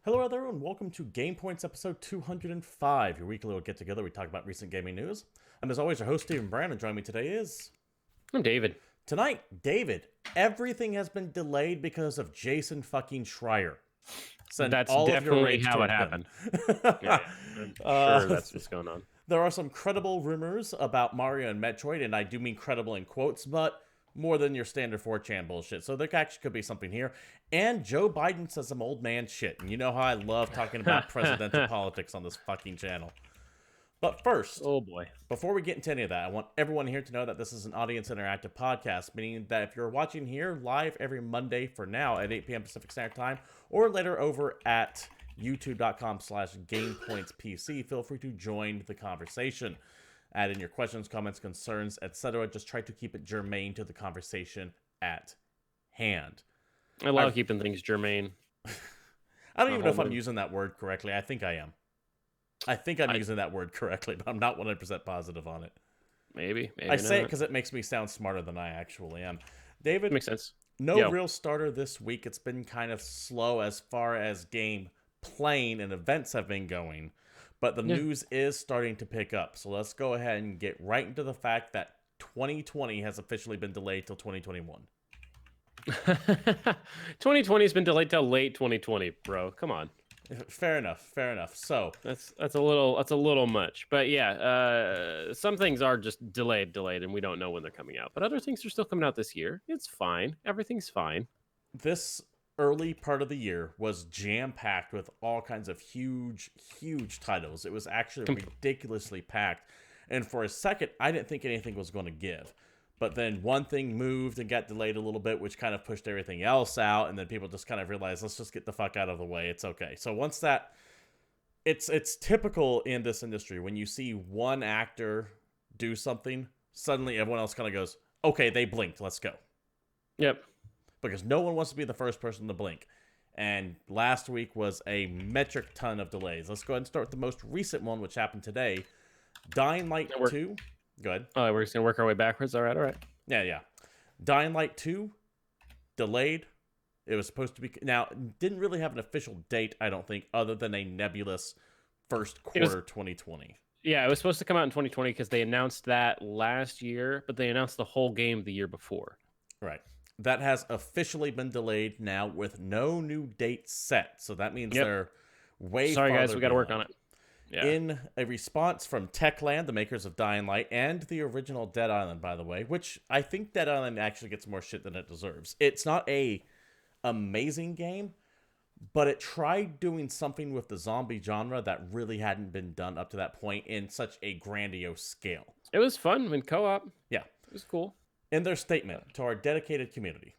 Hello, everyone. Welcome to GamePoints episode 205, your weekly little get together. We talk about recent gaming news. And as always, your host, Stephen Brand, and joining me today is. I'm David. Tonight, David, everything has been delayed because of Jason fucking Schreier. Send That's all of your definitely rage how toward it him. happened. Yeah, I'm sure that's what's going on. There are some credible rumors about Mario and Metroid, and I do mean credible in quotes, but more than your standard 4chan bullshit. So there actually could be something here. And Joe Biden says some old man shit. And you know how I love talking about presidential politics on this fucking channel. But first, Oh boy. before we get into any of that, I want everyone here to know that this is an audience interactive podcast, meaning that if you're watching here live every Monday for now at 8 p.m. Pacific Standard Time, or later over at youtube.com/GamePointsPC, feel free to join the conversation. Add in your questions, comments, concerns, etc. Just try to keep it germane to the conversation at hand. I love keeping things germane. I don't even know if I'm using that word correctly. I think I am. I think I'm using that word correctly, but I'm not 100% positive on it. Maybe I say it because it makes me sound smarter than I actually am. David, makes sense. No real starter this week. It's been kind of slow as far as game playing and events have been going. But the news is starting to pick up. So let's go ahead and get right into the fact that 2020 has officially been delayed till 2021. 2020 has been delayed till late 2020, bro. Come on. Fair enough. So that's a little much. But yeah, some things are just delayed, and we don't know when they're coming out. But other things are still coming out this year. It's fine. Everything's fine. This early part of the year was jam-packed with all kinds of huge titles. It was actually ridiculously packed. And for a second, I didn't think anything was going to give. But then one thing moved and got delayed a little bit, which kind of pushed everything else out. And then people just kind of realized, let's just get the fuck out of the way. It's okay. So once that... It's typical in this industry. When you see one actor do something, suddenly everyone else kind of goes, okay, they blinked. Let's go. Yep. Because no one wants to be the first person to blink. And last week was a metric ton of delays. Let's go ahead and start with the most recent one, which happened today. Dying Light 2. Go ahead. Oh, we're just going to work our way backwards? All right. Yeah. Dying Light 2, delayed. It was supposed to be... Now, didn't really have an official date, I don't think, other than a nebulous first quarter 2020. Yeah, it was supposed to come out in 2020 because they announced that last year, but they announced the whole game the year before. Right. That has officially been delayed now with no new date set. So that means they're way Sorry, farther guys, we got to work on it. Yeah. In a response from Techland, the makers of Dying Light, and the original Dead Island, by the way, which I think Dead Island actually gets more shit than it deserves. It's not a amazing game, but it tried doing something with the zombie genre that really hadn't been done up to that point in such a grandiose scale. It was fun when co-op. Yeah. It was cool. In their statement to our dedicated community,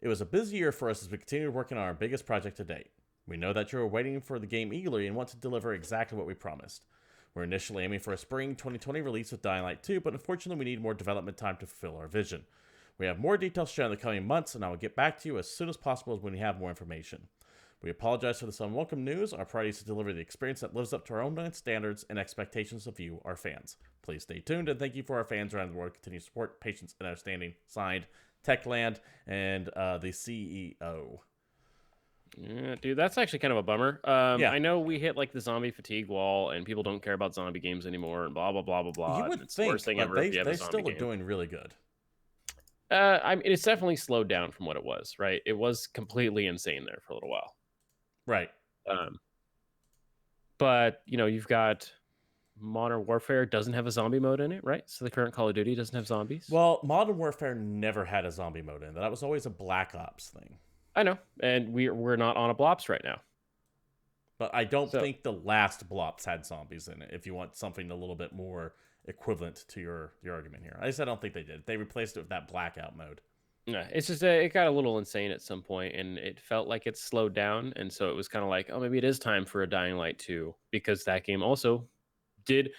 it was a busy year for us as we continued working on our biggest project to date. We know that you're waiting for the game eagerly and want to deliver exactly what we promised. We're initially aiming for a spring 2020 release with Dying Light 2, but unfortunately we need more development time to fulfill our vision. We have more details to share in the coming months, and I will get back to you as soon as possible when we have more information. We apologize for this unwelcome news. Our priority is to deliver the experience that lives up to our own standards and expectations of you, our fans. Please stay tuned, and thank you for our fans around the world. Continue support, patience, and understanding. Signed, Techland and the CEO. Yeah, dude, that's actually kind of a bummer. I know we hit like the zombie fatigue wall, and people don't care about zombie games anymore, and blah blah blah blah blah. You would it's think, the worst thing but ever if you have they a zombie still game. are doing really good. I mean, it's definitely slowed down from what it was. Right, it was completely insane there for a little while. Right. But you've got Modern Warfare doesn't have a zombie mode in it, right? So the current Call of Duty doesn't have zombies. Well, Modern Warfare never had a zombie mode in it. That was always a Black Ops thing. I know, and we're not on a Blops right now. But I don't think the last Blops had zombies in it, if you want something a little bit more equivalent to your argument here. I don't think they did. They replaced it with that blackout mode. Yeah, it's just it got a little insane at some point, and it felt like it slowed down, and so it was kind of like, oh, maybe it is time for a Dying Light 2, because that game also did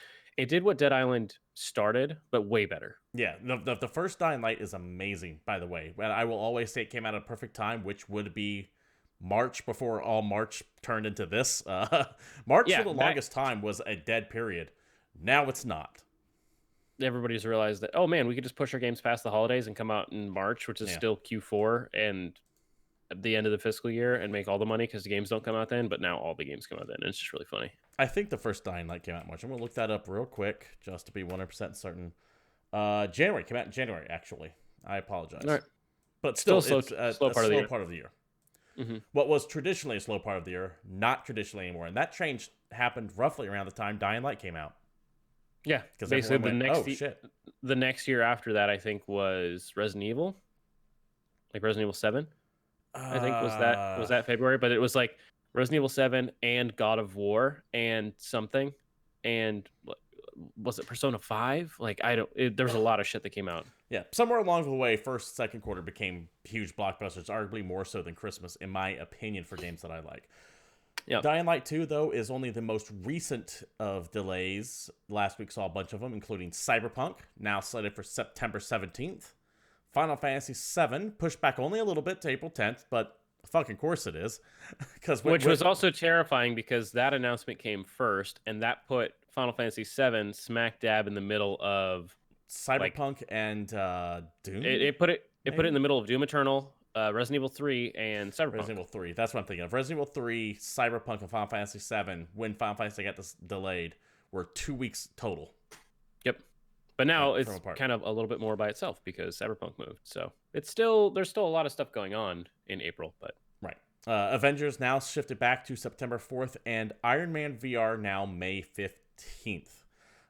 what Dead Island started, but way better. Yeah, the first Dying Light is amazing, by the way. And I will always say it came out at a perfect time, which would be March, before all March turned into this. March for the longest time was a dead period. Now it's not. Everybody's realized that, oh man, we could just push our games past the holidays and come out in March, which is still Q4, and at the end of the fiscal year and make all the money because the games don't come out then. But now all the games come out then. And it's just really funny. I think the first Dying Light came out in March. I'm gonna look that up real quick just to be 100% certain. January came out in January. Actually, I apologize. All right. But still, slow, it's a slow part of the year. part of the year. Mm-hmm. What was traditionally a slow part of the year, not traditionally anymore, and that change happened roughly around the time Dying Light came out. Yeah, Because basically shit. the next year after that, I think, was Resident Evil, like Resident Evil 7. I think was that February, but it was like Resident Evil 7 and God of War and something, and was it Persona 5? Like there was a lot of shit that came out. Yeah, somewhere along the way, first, second quarter became huge blockbusters, arguably more so than Christmas, in my opinion, for games that I like. Yeah. Dying Light 2, though, is only the most recent of delays. Last week saw a bunch of them, including Cyberpunk, now slated for September 17th. Final Fantasy VII, pushed back only a little bit to April 10th, but fucking course it is. Which was also terrifying because that announcement came first, and that put Final Fantasy VII smack dab in the middle of Cyberpunk and Doom. It put it in the middle of Doom Eternal, Resident Evil 3, and Cyberpunk. Resident Evil 3. That's what I'm thinking of. Resident Evil 3, Cyberpunk, and Final Fantasy VII, when Final Fantasy got this delayed, were 2 weeks total. Yep. But now it's kind of a little bit more by itself because Cyberpunk moved. So there's still a lot of stuff going on in April, but right. Avengers now shifted back to September 4th, and Iron Man VR now May 15th.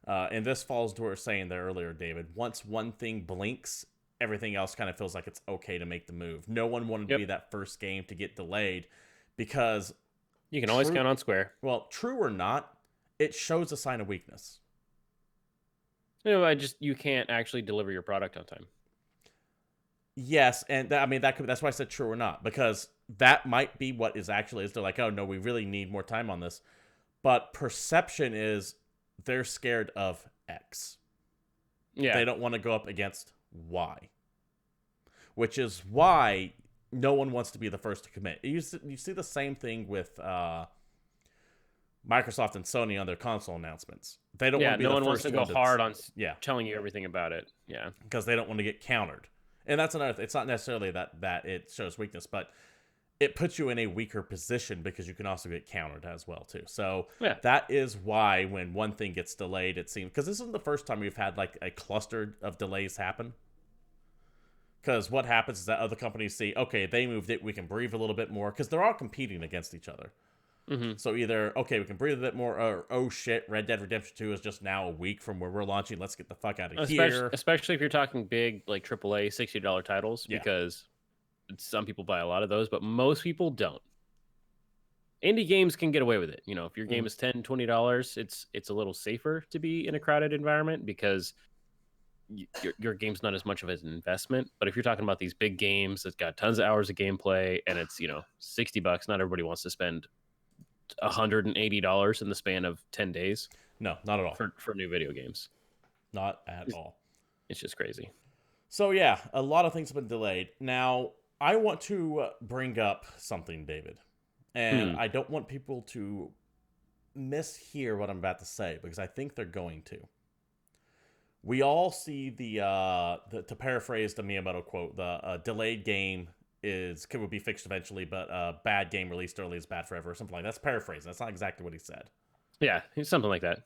And this falls to what we were saying there earlier, David. Once one thing blinks, everything else kind of feels like it's okay to make the move. No one wanted to be that first game to get delayed because... You can always count on Square. Well, true or not, it shows a sign of weakness. You can't actually deliver your product on time. Yes, and that's why I said true or not, because that might be what is actually is. They're like, oh no, we really need more time on this. But perception is they're scared of X. Yeah. They don't want to go up against Y. Which is why no one wants to be the first to commit. You see the same thing with Microsoft and Sony on their console announcements. They don't want to be the first. No one wants to go hard on telling you everything about it. Yeah. Because they don't want to get countered. And that's another thing. It's not necessarily that it shows weakness, but it puts you in a weaker position because you can also get countered as well, too. So that is why when one thing gets delayed, it seems... Because this isn't the first time we've had like a cluster of delays happen. Because what happens is that other companies see, okay, they moved it, we can breathe a little bit more. Because they're all competing against each other. Mm-hmm. So either, okay, we can breathe a bit more, or, oh shit, Red Dead Redemption 2 is just now a week from where we're launching. Let's get the fuck out of here. Especially if you're talking big, like AAA, $60 titles, because some people buy a lot of those, but most people don't. Indie games can get away with it. If your game is $10, $20, it's a little safer to be in a crowded environment because your game's not as much of an investment. But if you're talking about these big games that's got tons of hours of gameplay and it's, $60, not everybody wants to spend $180 in the span of 10 days. No, not at all. For new video games. Not at all. It's just crazy. So yeah, a lot of things have been delayed. Now, I want to bring up something, David. And I don't want people to mishear what I'm about to say because I think they're going to. We all see the to paraphrase the Miyamoto quote, the delayed game would be fixed eventually, but a bad game released early is bad forever, or something like that. That's paraphrasing. That's not exactly what he said. Yeah, something like that.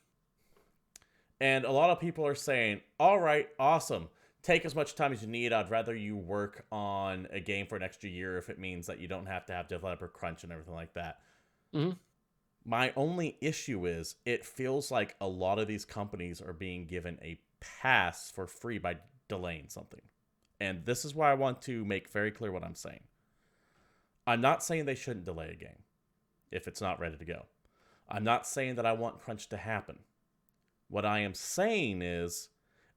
And a lot of people are saying, all right, awesome. Take as much time as you need. I'd rather you work on a game for an extra year if it means that you don't have to have developer crunch and everything like that. Mm-hmm. My only issue is it feels like a lot of these companies are being given a pass for free by delaying something. And this is why I want to make very clear what I'm saying. I'm not saying they shouldn't delay a game if it's not ready to go. I'm not saying that I want crunch to happen. What I am saying is,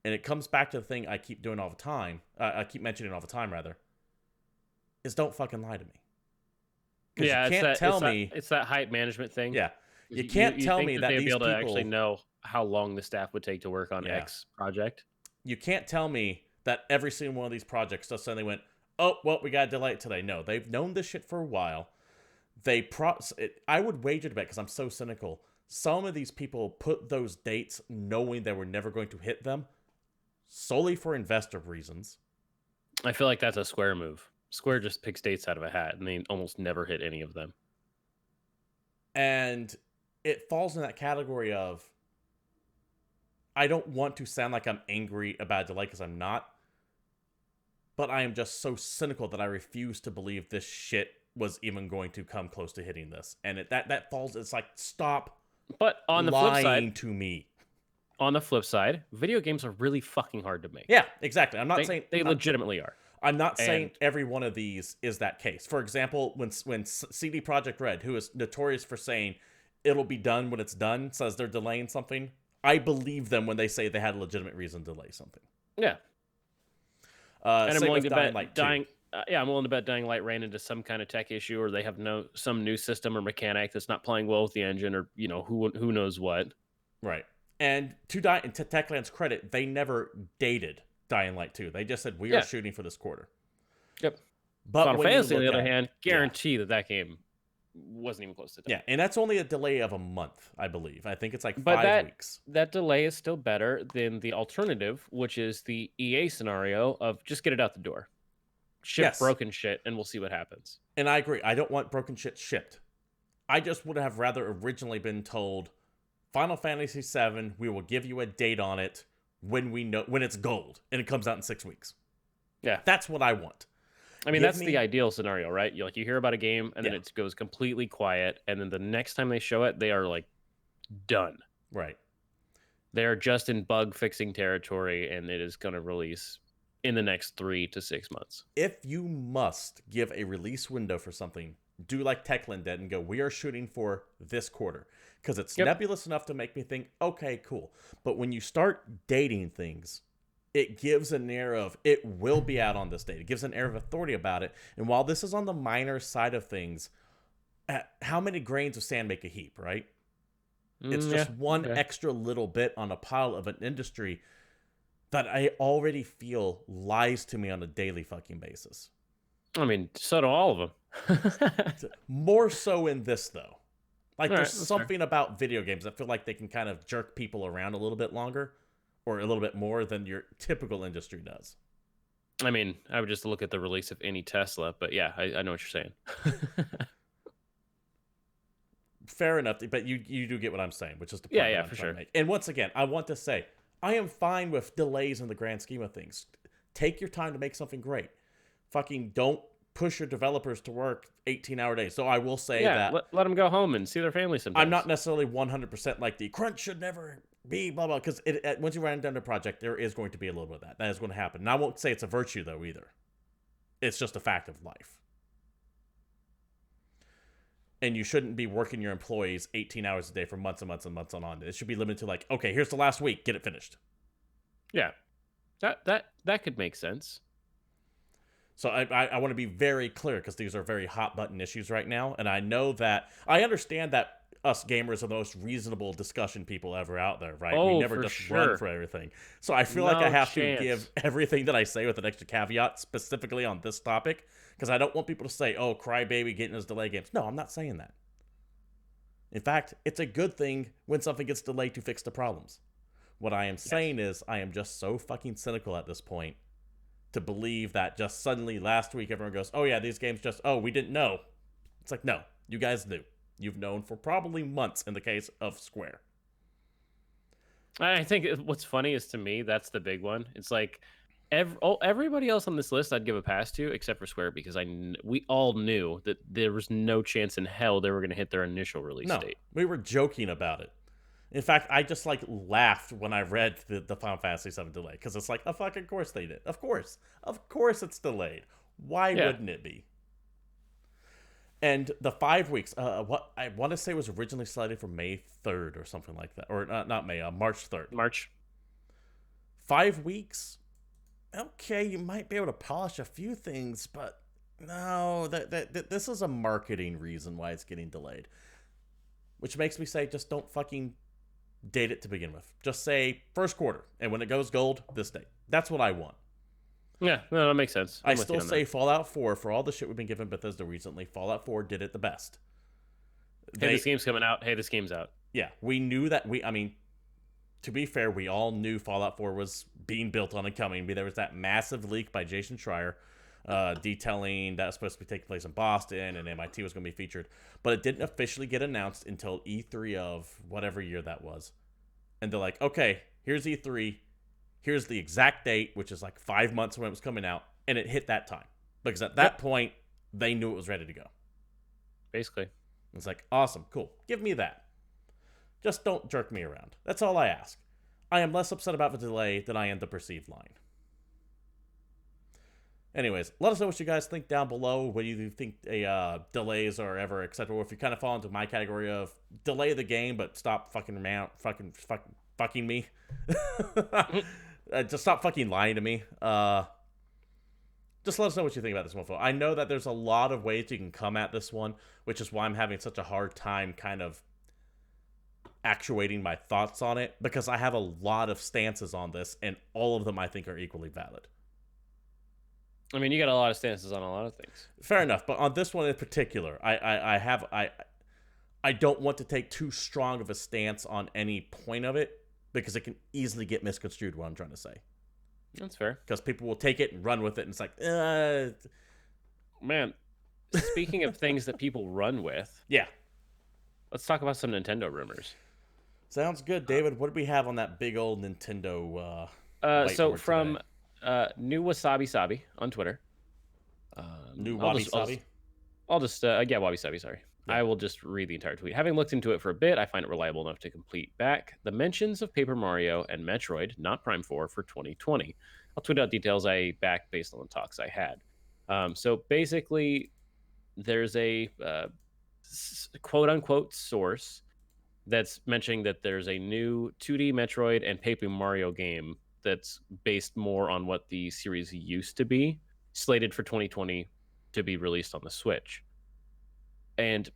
and it comes back to the thing I keep doing all the time, I keep mentioning all the time, rather, is don't fucking lie to me. Yeah, it's that hype management thing. Yeah. You can't tell me that these people... they'd be able to actually know how long the staff would take to work on X project. You can't tell me that every single one of these projects just suddenly went, oh, well, we got to delay it today. No, they've known this shit for a while. I would wager to bet, because I'm so cynical, some of these people put those dates knowing they were never going to hit them solely for investor reasons. I feel like that's a Square move. Square just picks dates out of a hat, and they almost never hit any of them. And it falls in that category of, I don't want to sound like I'm angry about a delay, because I'm not. But I am just so cynical that I refuse to believe this shit was even going to come close to hitting this. And that falls, it's like, stop But on the flip lying side, to me. video games are really fucking hard to make. Yeah, exactly. I'm not saying... They legitimately are. I'm not saying every one of these is that case. For example, when CD Projekt Red, who is notorious for saying it'll be done when it's done, says they're delaying something, I believe them when they say they had a legitimate reason to delay something. Yeah. And I'm willing to bet I'm willing to bet Dying Light ran into some kind of tech issue, or they have some new system or mechanic that's not playing well with the engine, or who knows what. Right. And to Techland's credit, they never dated Dying Light 2. They just said, we are shooting for this quarter. Yep. But Final Fantasy, on the other hand, guarantee that game wasn't even close to that. Yeah, and that's only a delay of a month, I believe. I think it's like 5 weeks. That delay is still better than the alternative, which is the EA scenario of just get it out the door. Ship broken shit, and we'll see what happens. And I agree. I don't want broken shit shipped. I just would have rather originally been told, Final Fantasy VII, we will give you a date on it when it's gold, and it comes out in 6 weeks. Yeah. That's what I want. I mean, that's the ideal scenario, right? You hear about a game, and then it goes completely quiet, and then the next time they show it, they are, like, done. Right. They're just in bug-fixing territory, and it is going to release in the next 3 to 6 months. If you must give a release window for something, do like Techland did and go, we are shooting for this quarter. Because it's nebulous enough to make me think, okay, cool. But when you start dating things, it gives an air of, it will be out on this date. It gives an air of authority about it. And while this is on the minor side of things, how many grains of sand make a heap, right? It's just one extra little bit on a pile of an industry that I already feel lies to me on a daily fucking basis. I mean, so do all of them. More so in this, though. Like, there's something about video games that feel like they can kind of jerk people around a little bit longer, or a little bit more than your typical industry does. I mean, I would just look at the release of any Tesla, but yeah, I know what you're saying. Fair enough, but you do get what I'm saying, which is the point I'm trying to make. And once again, I want to say, I am fine with delays in the grand scheme of things. Take your time to make something great. Fucking don't push your developers to work 18-hour days. So I will say that... let them go home and see their family sometimes. I'm not necessarily 100% like the crunch should never be blah, blah, because once you run down the project, there is going to be a little bit of that. That is going to happen. And I won't say it's a virtue, though, either. It's just a fact of life. And you shouldn't be working your employees 18 hours a day for months and months and months on. It should be limited to like, okay, here's the last week, get it finished. Yeah, that could make sense. So I want to be very clear, because these are very hot button issues right now, and I know that I understand that us gamers are the most reasonable discussion people ever out there, right? We never just run for everything. So I feel like I have to give everything that I say with an extra caveat specifically on this topic, because I don't want people to say, oh, crybaby getting his delay games. No, I'm not saying that. In fact, it's a good thing when something gets delayed to fix the problems. What I am saying is I am just so fucking cynical at this point to believe that just suddenly last week everyone goes, oh yeah, these games just, oh, we didn't know. It's like, no, you guys knew. You've known for probably months in the case of Square. I think what's funny is, to me, that's the big one. It's like everybody else on this list I'd give a pass to, except for Square, because we all knew that there was no chance in hell they were going to hit their initial release date. We were joking about it. In fact, I just laughed when I read the Final Fantasy VII delay, because it's like, oh, fucking course they did. Of course it's delayed. Why wouldn't it be? And the 5 weeks, what I want to say was originally slated for May 3rd or something like that, or not May, March 3rd. March. 5 weeks. Okay, you might be able to polish a few things, but no, this is a marketing reason why it's getting delayed. Which makes me say, just don't fucking date it to begin with. Just say first quarter, and when it goes gold, this date. That's what I want. Yeah, no, that makes sense. I still say Fallout 4, for all the shit we've been giving Bethesda recently, Fallout 4 did it the best. Hey, this game's coming out. Hey, this game's out. Yeah, we knew that. I mean, to be fair, we all knew Fallout 4 was being built on and coming. There was that massive leak by Jason Schreier detailing that was supposed to be taking place in Boston and MIT was going to be featured. But it didn't officially get announced until E3 of whatever year that was. And they're like, okay, here's E3. Here's the exact date, which is like 5 months when it was coming out. And it hit that time. Because at that point, they knew it was ready to go. Basically. It's like, awesome, cool. Give me that. Just don't jerk me around. That's all I ask. I am less upset about the delay than I am the perceived line. Anyways, let us know what you guys think down below. What do you think delays are ever acceptable? If you kind of fall into my category of delay the game, but stop fucking me. Just stop fucking lying to me. Just let us know what you think about this one, folks. I know that there's a lot of ways you can come at this one, which is why I'm having such a hard time kind of actuating my thoughts on it, because I have a lot of stances on this, and all of them I think are equally valid. I mean, you got a lot of stances on a lot of things. Fair enough, but on this one in particular, I don't want to take too strong of a stance on any point of it, because it can easily get misconstrued, what I'm trying to say. That's fair. Because people will take it and run with it, and it's like, Man, speaking of things that people run with, yeah. Let's talk about some Nintendo rumors. Sounds good, David. What do we have on that big old Nintendo so from New Wasabi Sabi on Twitter. New Wabi Sabi? Wabi Sabi, sorry. Yeah. I will just read the entire tweet. Having looked into it for a bit, I find it reliable enough to complete back the mentions of Paper Mario and Metroid, not Prime 4, for 2020. I'll tweet out details I backed based on the talks I had. So basically, there's a quote-unquote source that's mentioning that there's a new 2D Metroid and Paper Mario game that's based more on what the series used to be, slated for 2020 to be released on the Switch. And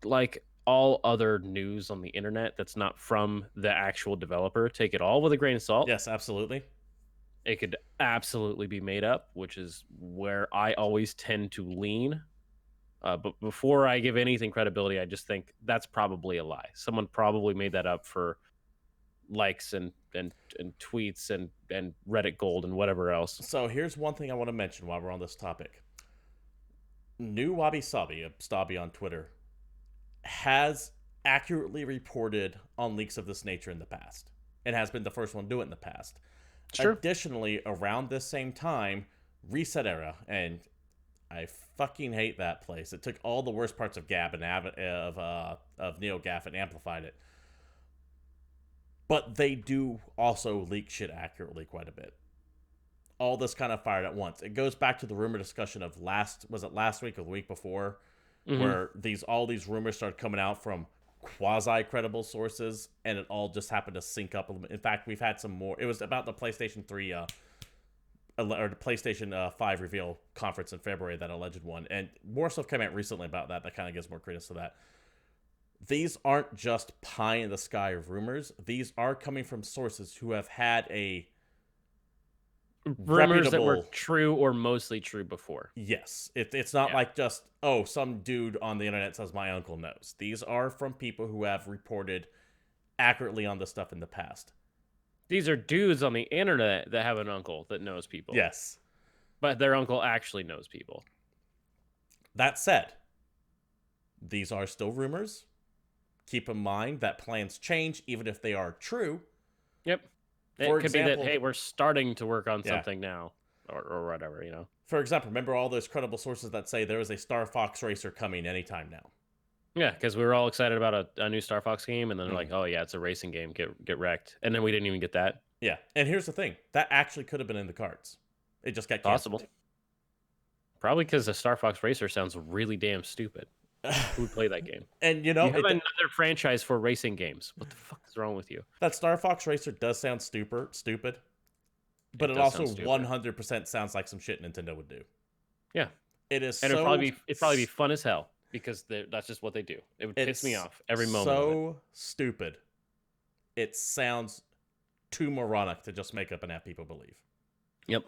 like all other news on the internet that's not from the actual developer, take it all with a grain of salt. Yes, absolutely. It could absolutely be made up, which is where I always tend to lean. But before I give anything credibility, I just think that's probably a lie. Someone probably made that up for likes and tweets and Reddit gold and whatever else. So here's one thing I want to mention while we're on this topic. New Wabi Sabi, Stabby on Twitter, has accurately reported on leaks of this nature in the past, and has been the first one to do it in the past. Sure. Additionally, around this same time, Reset Era, and I fucking hate that place. It took all the worst parts of Gab and of NeoGAF and amplified it. But they do also leak shit accurately quite a bit. All this kind of fired at once. It goes back to the rumor discussion of last week or the week before, where all these rumors started coming out from quasi-credible sources, and it all just happened to sync up a little bit. In fact, we've had some more. It was about the PlayStation 3 or the PlayStation 5 reveal conference in February, that alleged one, and more stuff came out recently about that kind of gives more credence to that. These aren't just pie-in-the-sky rumors. These are coming from sources who have had a rumors that were true or mostly true before. Yes. It's not like just, some dude on the internet says my uncle knows. These are from people who have reported accurately on this stuff in the past. These are dudes on the internet that have an uncle that knows people. Yes. But their uncle actually knows people. That said, these are still rumors. Keep in mind that plans change even if they are true. Yep. It could be that, hey, we're starting to work on something now, or whatever, you know. For example, remember all those credible sources that say there is a Star Fox racer coming anytime now? Yeah, because we were all excited about a new Star Fox game, and then they're like, oh yeah, it's a racing game, get wrecked. And then we didn't even get that. Yeah, and here's the thing. That actually could have been in the cards. It just got canceled. Possible. Probably because the Star Fox Racer sounds really damn stupid. Who would play that game? And you have another franchise for racing games. What the fuck is wrong with you? That Star Fox Racer does sound stupid, but it also 100% sounds like some shit Nintendo would do. Yeah, it is, and it'd probably be fun as hell because that's just what they do. It would piss me off every moment. So stupid. It sounds too moronic to just make up and have people believe. Yep,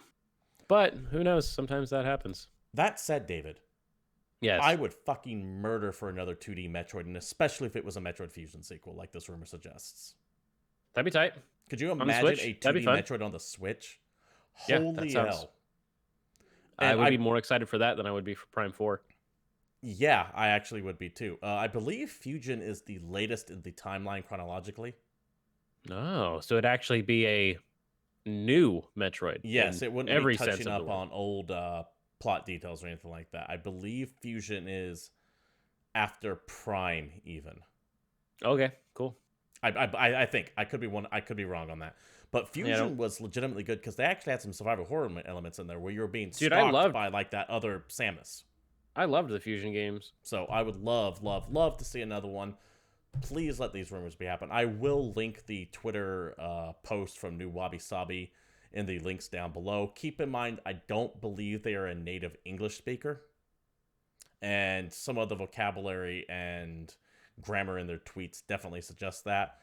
but who knows? Sometimes that happens. That said, David. Yes. I would fucking murder for another 2D Metroid, and especially if it was a Metroid Fusion sequel, like this rumor suggests. That'd be tight. Could you imagine a 2D Metroid on the Switch? Yeah, Holy hell. I And would be more excited for that than I would be for Prime 4. yeah, I actually would be too. I believe Fusion is the latest in the timeline chronologically. Oh, so it'd actually be a new Metroid Yes, in it wouldn't be every sense touching of the up word. on old plot details or anything like that. I believe Fusion is after Prime, even. Okay, cool. I think I could be wrong on that, but Yeah, Fusion was legitimately good because they actually had some survival horror elements in there where you were being dude, stalked by like that other Samus. I loved the Fusion games. So I would love to see another one. Please let these rumors be happen. I will link the Twitter post from New Wabi Sabi in the links down below. Keep in mind, I don't believe they are a native English speaker, and some of the vocabulary and grammar in their tweets definitely suggest that.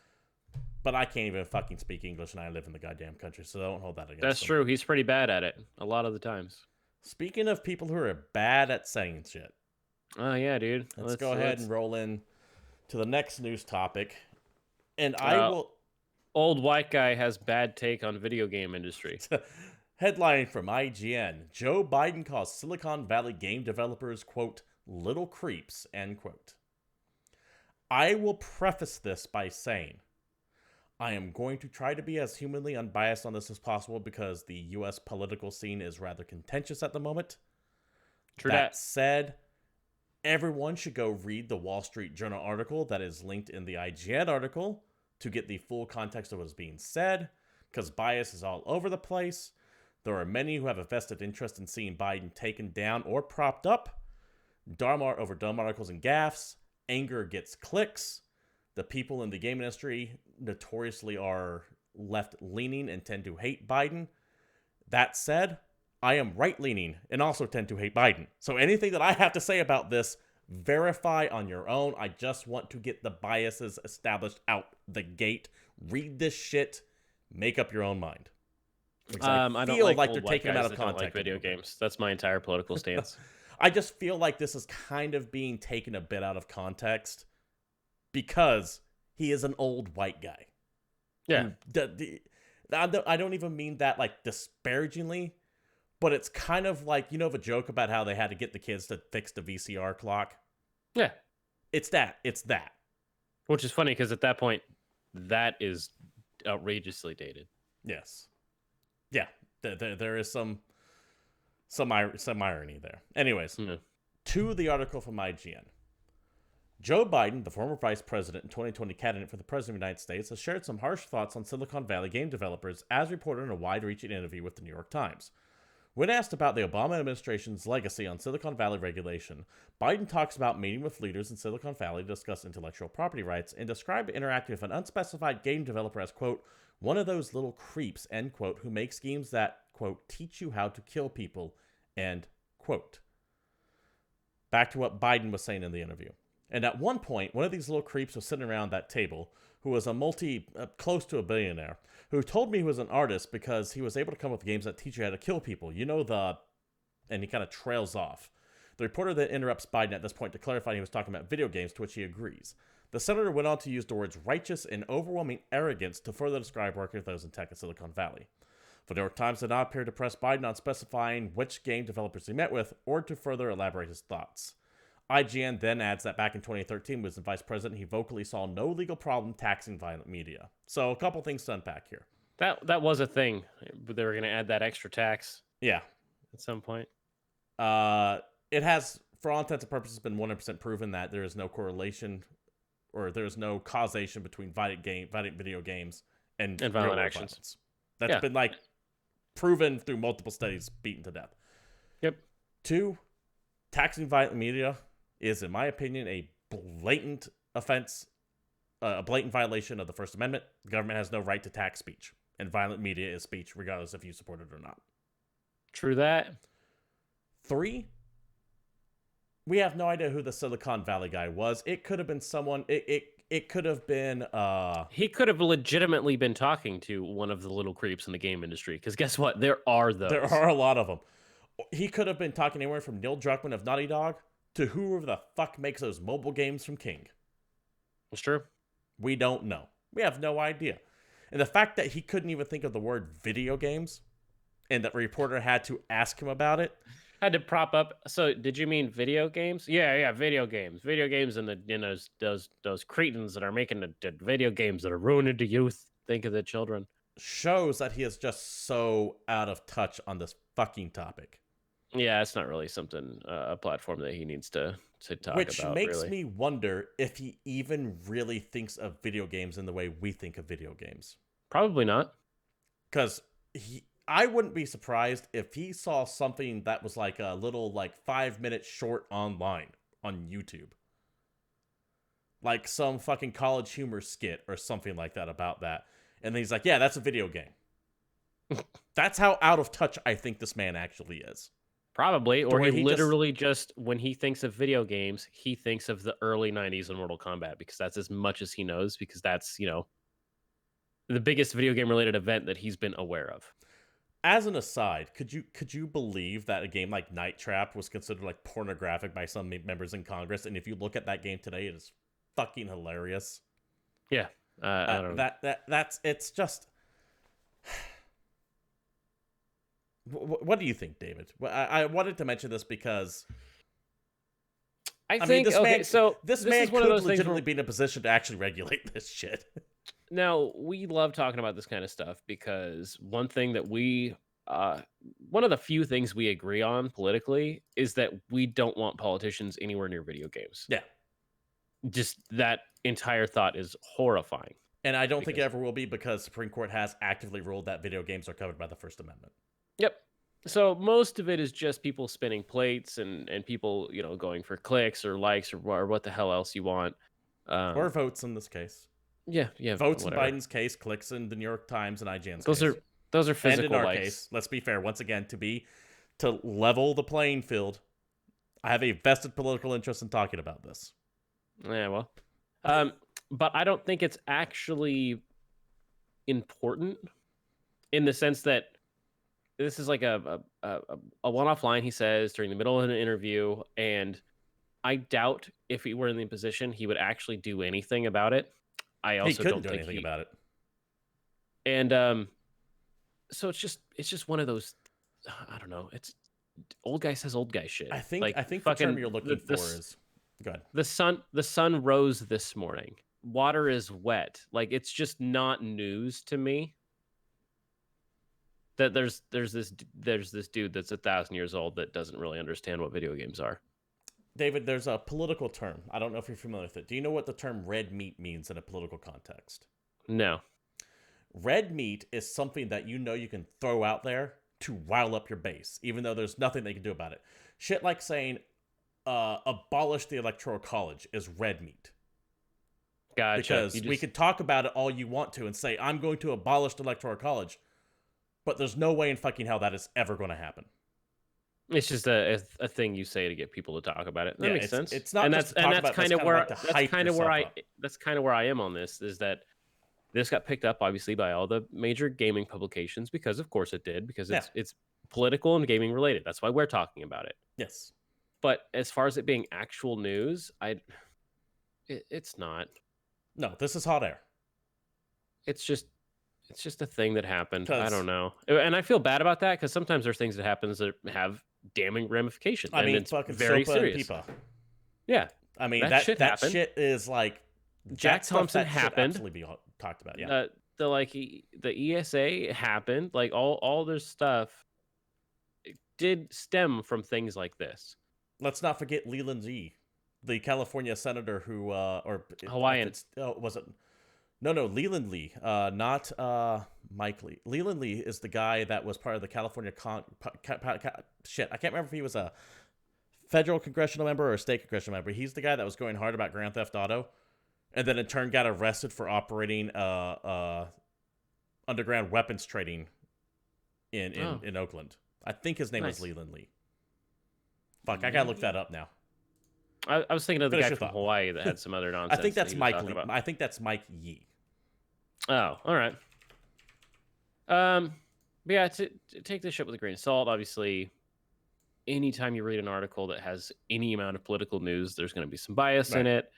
But I can't even fucking speak English, and I live in the goddamn country, so don't hold that against That's them. true. He's pretty bad at it a lot of the times. Speaking of people who are bad at saying shit, Oh yeah, dude. let's go ahead and roll in to the next news topic. And I Uh, will... Old white guy has bad take on video game industry. Headline from IGN. Joe Biden calls Silicon Valley game developers, quote, little creeps, end quote. I will preface this by saying I am going to try to be as humanly unbiased on this as possible because the U.S. political scene is rather contentious at the moment. True That that. said, everyone should go read the Wall Street Journal article that is linked in the IGN article to get the full context of what's being said, because bias is all over the place. There are many who have a vested interest in seeing Biden taken down or propped up. Over dumb articles and gaffes. Anger gets clicks. The people in the game industry notoriously are left-leaning and tend to hate Biden. That said, I am right-leaning and also tend to hate Biden. So anything that I have to say about this, verify on your own. I just want to get the biases established out the gate. Read this shit. Make up your own mind. I don't feel like like old they're white taking them guys out of that don't context. like video games. That's my entire political stance. I just feel like this is kind of being taken a bit out of context because he is an old white guy. Yeah. I don't even mean that like disparagingly, but it's kind of like, you know, the joke about how they had to get the kids to fix the VCR clock. Yeah. It's that. Which is funny because at that point, that is outrageously dated. Yes. Yeah. There is some irony there. Anyways, to the article from IGN. Joe Biden, the former vice president and 2020 candidate for the president of the United States, has shared some harsh thoughts on Silicon Valley game developers, as reported in a wide-reaching interview with the New York Times. When asked about the Obama administration's legacy on Silicon Valley regulation, Biden talks about meeting with leaders in Silicon Valley to discuss intellectual property rights and described interacting with an unspecified game developer as, quote, one of those little creeps, end quote, who makes games that, quote, teach you how to kill people, end quote. Back to what Biden was saying in the interview. And at one point, one of these little creeps was sitting around that table, who was close to a billionaire, who told me he was an artist because he was able to come up with games that teach you how to kill people. You know, and he kind of trails off. The reporter then interrupts Biden at this point to clarify he was talking about video games, to which he agrees. The senator went on to use the words righteous and overwhelming arrogance to further describe working with those in tech in Silicon Valley. The New York Times did not appear to press Biden on specifying which game developers he met with or to further elaborate his thoughts. IGN then adds that back in 2013, when he was the vice president, he vocally saw no legal problem taxing violent media. So a couple things to unpack here. That was a thing. They were going to add that extra tax. Yeah. At some point. It has, for all intents and purposes, been 100% proven that there is no correlation or there is no causation between violent video games and violent actions. Violence. That's been proven through multiple studies, beaten to death. Yep. 2, taxing violent media is, in my opinion, a blatant offense, a blatant violation of the First Amendment. The government has no right to tax speech, and violent media is speech, regardless if you support it or not. True that. 3, we have no idea who the Silicon Valley guy was. It could have been someone. It could have been. He could have legitimately been talking to one of the little creeps in the game industry. Because guess what? There are those. There are a lot of them. He could have been talking anywhere from Neil Druckmann of Naughty Dog to whoever the fuck makes those mobile games from King. It's true. We don't know. We have no idea. And the fact that he couldn't even think of the word video games and that reporter had to ask him about it Had to prop up. So, did you mean video games? Yeah, yeah, video games, and those cretins that are making the video games that are ruining the youth. Think of the children. Shows that he is just so out of touch on this fucking topic. Yeah, it's not really something a platform that he needs to talk Which about. makes Really, me wonder if he even really thinks of video games in the way we think of video games. probably not. Because I wouldn't be surprised if he saw something that was like a little like 5 minute short online on YouTube. Like some fucking college humor skit or something like that about that. And he's like, yeah, that's a video game. That's how out of touch I think this man actually is. Probably, or where he he literally just when he thinks of video games, he thinks of the early '90s and Mortal Kombat because that's as much as he knows. Because that's the biggest video game related event that he's been aware of. As an aside, could you believe that a game like Night Trap was considered like pornographic by some members in Congress? And if you look at that game today, it is fucking hilarious. Yeah, I don't know. That's it's just. What do you think, David? I wanted to mention this because I mean, think this okay. man, So this this man is one could of those things. legitimately be in a position to actually regulate this shit. Now, we love talking about this kind of stuff because one thing that one of the few things we agree on politically is that we don't want politicians anywhere near video games. Yeah. Just that entire thought is horrifying. And I don't think it ever will be because Supreme Court has actively ruled that video games are covered by the First Amendment. Yep. So most of it is just people spinning plates and people, going for clicks or likes or what the hell else you want. Or votes in this case. Yeah. Votes whatever. in Biden's case, clicks in the New York Times and IGN's Those case. Those are physical and in our likes. case, let's be fair, once again, to level the playing field, I have a vested political interest in talking about this. Yeah, well. But I don't think it's actually important in the sense that this is like a one-off line he says during the middle of an interview, and I doubt if he were in the position he would actually do anything about it. I also he couldn't don't do think anything about it. And so it's just one of those. I don't know. It's old guy says old guy shit. I think the fucking term you're looking for is good. The sun rose this morning. Water is wet. Like, it's just not news to me that there's this dude that's 1,000 years old that doesn't really understand what video games are. David, there's a political term. I don't know if you're familiar with it. Do you know what the term red meat means in a political context? No. Red meat is something that you can throw out there to rile up your base, even though there's nothing they can do about it. Shit like saying abolish the Electoral College is red meat. Gotcha. Because we could talk about it all you want to and say, I'm going to abolish the Electoral College, but there's no way in fucking hell that is ever going to happen. It's just a thing you say to get people to talk about it. That makes sense. It's not that's kind of where I am on this, is that this got picked up obviously by all the major gaming publications because of course it did, because it's political and gaming related. That's why we're talking about it. Yes. But as far as it being actual news, it's not. No, this is hot air. It's just a thing that happened. I don't know. And I feel bad about that because sometimes there's things that happens that have damning ramifications. I mean, it's fucking very Sopa serious. And Pipa. Yeah. I mean, that shit is like Jack Thompson happened. Absolutely be talked about. Yeah. The ESA happened. Like all this stuff did stem from things like this. Let's not forget Leland Lee, the California senator who or Hawaiian. Was it? No, Leland Lee, not Mike Lee. Leland Lee is the guy that was part of the California shit. I can't remember if he was a federal congressional member or a state congressional member. He's the guy that was going hard about Grand Theft Auto, and then in turn got arrested for operating underground weapons trading in Oakland. I think his name was Leland Lee. Fuck, I gotta look that up now. I was thinking of the guy from Hawaii that had some other nonsense. I think that's Mike Lee. I think that's Mike Yee. Oh, all right. But yeah, to take this shit with a grain of salt. Obviously, anytime you read an article that has any amount of political news, there's going to be some bias in it.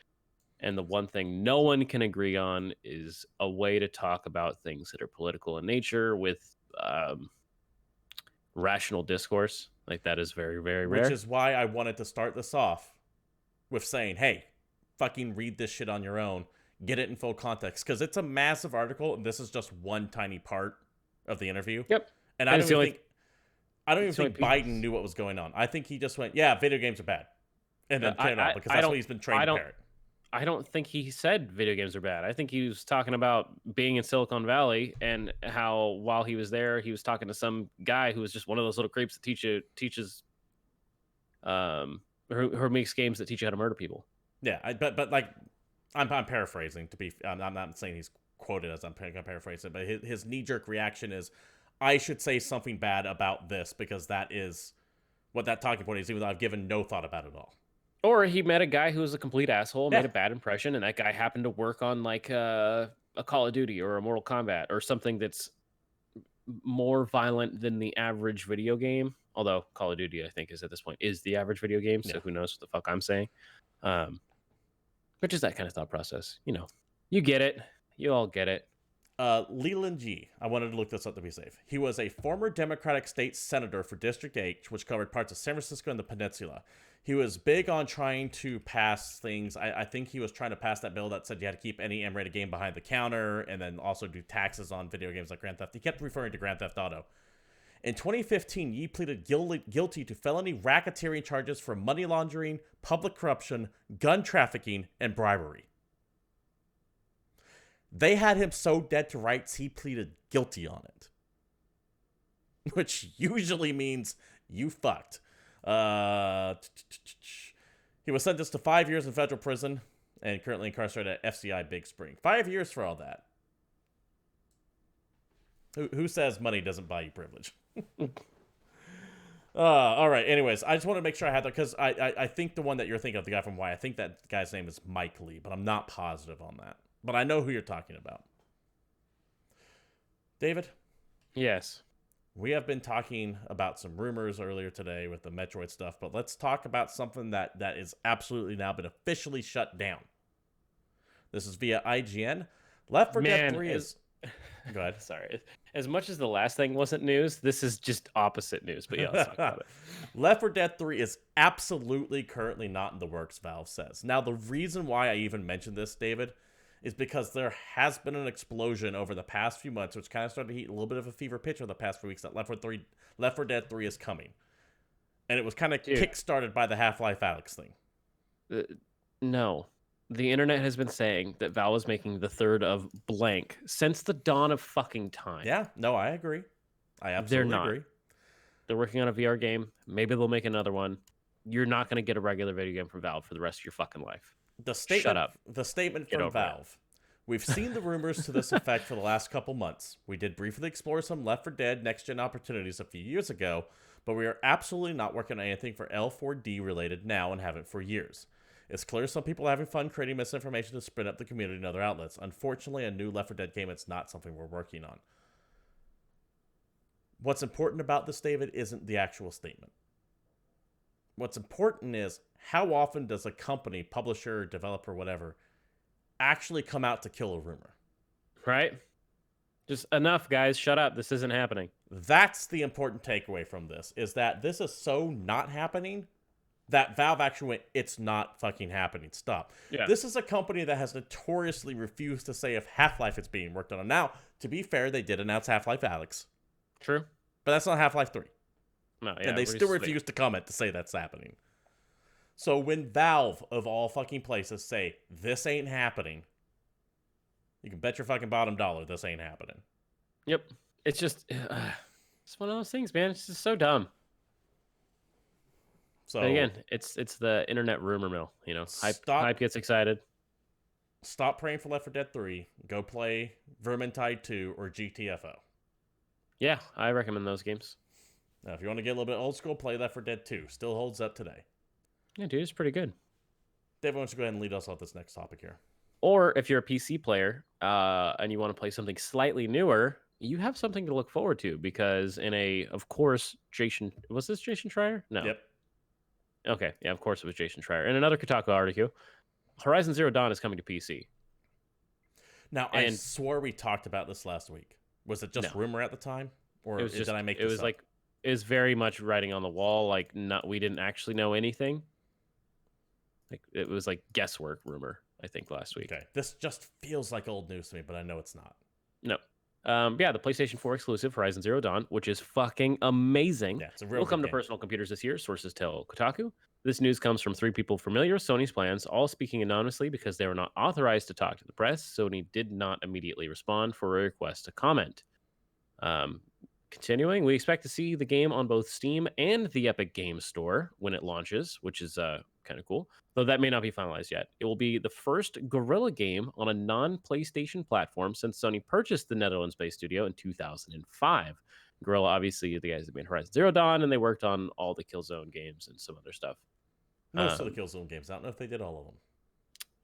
And the one thing no one can agree on is a way to talk about things that are political in nature with rational discourse. Like that is very, very Which rare. is why I wanted to start this off with saying, hey, fucking read this shit on your own. Get it in full context. Because it's a massive article, and this is just one tiny part of the interview. Yep. And And I don't even it's the only think piece. Biden knew what was going on. I think he just went, yeah, video games are bad. And then turned it off because that's what he's been trained to parrot. I don't think he said video games are bad. I think he was talking about being in Silicon Valley and how while he was there, he was talking to some guy who was just one of those little creeps that teaches who makes games that teach you how to murder people. Yeah, but like I'm paraphrasing to be. I'm not saying he's quoted as I'm paraphrasing, but his knee jerk reaction is, I should say something bad about this because that is what that talking point is, even though I've given no thought about it at all. Or he met a guy who was a complete asshole, Yeah. made a bad impression, and that guy happened to work on like a Call of Duty or a Mortal Kombat or something that's more violent than the average video game. Although Call of Duty, I think, is at this point is the average video game. So Yeah. who knows what the fuck I'm saying? But just that kind of thought process. You know, you get it. You all get it. Leland G. I wanted to look this up to be safe. He was a former Democratic state senator for District 8, which covered parts of San Francisco and the peninsula. He was big on trying to pass things. I think he was trying to pass that bill that said you had to keep any M-rated game behind the counter and then also do taxes on video games like Grand Theft. He kept referring to Grand Theft Auto. In 2015, Yi pleaded guilty to felony racketeering charges for money laundering, public corruption, gun trafficking, and bribery. They had him so dead to rights, he pleaded guilty on it. Which usually means you fucked. He was sentenced to 5 years in federal prison and currently incarcerated at FCI Big Spring. 5 years for all that. Who says money doesn't buy you privilege? All right. Anyways, I just want to make sure I had that because I think the one that you're thinking of, the guy from Y, I think that guy's name is Mike Lee, but I'm not positive on that. But I know who you're talking about. David? Yes. We have been talking about some rumors earlier today with the Metroid stuff, but let's talk about something that is absolutely now been officially shut down. This is via IGN. Left 4 Dead 3 is... Go ahead. Sorry. As much as the last thing wasn't news, this is just opposite news. But yeah, let's talk about it. Left 4 Dead 3 is absolutely currently not in the works, Valve says. Now, the reason why I even mentioned this, David, is because there has been an explosion over the past few months, which kind of started to heat a little bit of a fever pitch over the past few weeks, that Left 4 Dead 3 is coming. And it was kind of kick-started by the Half-Life Alyx thing. No. The internet has been saying that Valve is making the third of blank since the dawn of fucking time. Yeah, no, I agree. I absolutely agree. They're working on a VR game. Maybe they'll make another one. You're not going to get a regular video game from Valve for the rest of your fucking life. Shut up. The statement from Valve. We've seen the rumors to this effect for the last couple months. We did briefly explore some Left 4 Dead next-gen opportunities a few years ago, but we are absolutely not working on anything for L4D related now and haven't for years. It's clear some people are having fun creating misinformation to spin up the community in other outlets. Unfortunately, a new Left 4 Dead game, it's not something we're working on. What's important about this, David, isn't the actual statement. What's important is how often does a company, publisher, developer, whatever, actually come out to kill a rumor? Right? Just enough, guys. Shut up. This isn't happening. That's the important takeaway from this, is that this is so not happening that Valve actually went, it's not fucking happening. Stop. Yeah. This is a company that has notoriously refused to say if Half-Life is being worked on. Now, to be fair, they did announce Half-Life Alyx. True. But that's not Half-Life 3. No, yeah, and they still refuse to comment to say that's happening. So when Valve, of all fucking places, say, this ain't happening, you can bet your fucking bottom dollar this ain't happening. Yep. It's just, it's one of those things, man. It's just so dumb. So but again, it's the internet rumor mill, you know. Hype gets excited. Stop praying for Left 4 Dead 3. Go play Vermintide 2 or GTFO. Yeah, I recommend those games. Now, if you want to get a little bit old school, play Left 4 Dead 2. Still holds up today. Yeah, dude, it's pretty good. Dave, why don't you go ahead and lead us off this next topic here? Or if you're a PC player and you want to play something slightly newer, you have something to look forward to because of course, was this Jason Schreier? No. Yep. Okay, yeah, of course it was Jason Schreier. In another Kotaku article, Horizon Zero Dawn is coming to PC. Now, I swore we talked about this last week. Was it just rumor at the time? Or did I make this up? is very much writing on the wall. Like, we didn't actually know anything. Like, it was like guesswork rumor, I think, last week. Okay, this just feels like old news to me, but I know it's not. No. Yeah, the PlayStation 4 exclusive Horizon Zero Dawn, which is fucking amazing, Yeah, it's a real will good come to game. personal computers this year, sources tell Kotaku. This news comes from 3 people familiar with Sony's plans, all speaking anonymously because they were not authorized to talk to the press. Sony did not immediately respond for a request to comment. Um, Continuing, we expect to see the game on both Steam and the Epic Games Store when it launches, which is kind of cool, though that may not be finalized yet. It will be the first Guerrilla game on a non-PlayStation platform since Sony purchased the Netherlands-based studio in 2005. Guerrilla, obviously, the guys that made Horizon Zero Dawn, and they worked on all the Killzone games and some other stuff. Most of the Killzone games. I don't know if they did all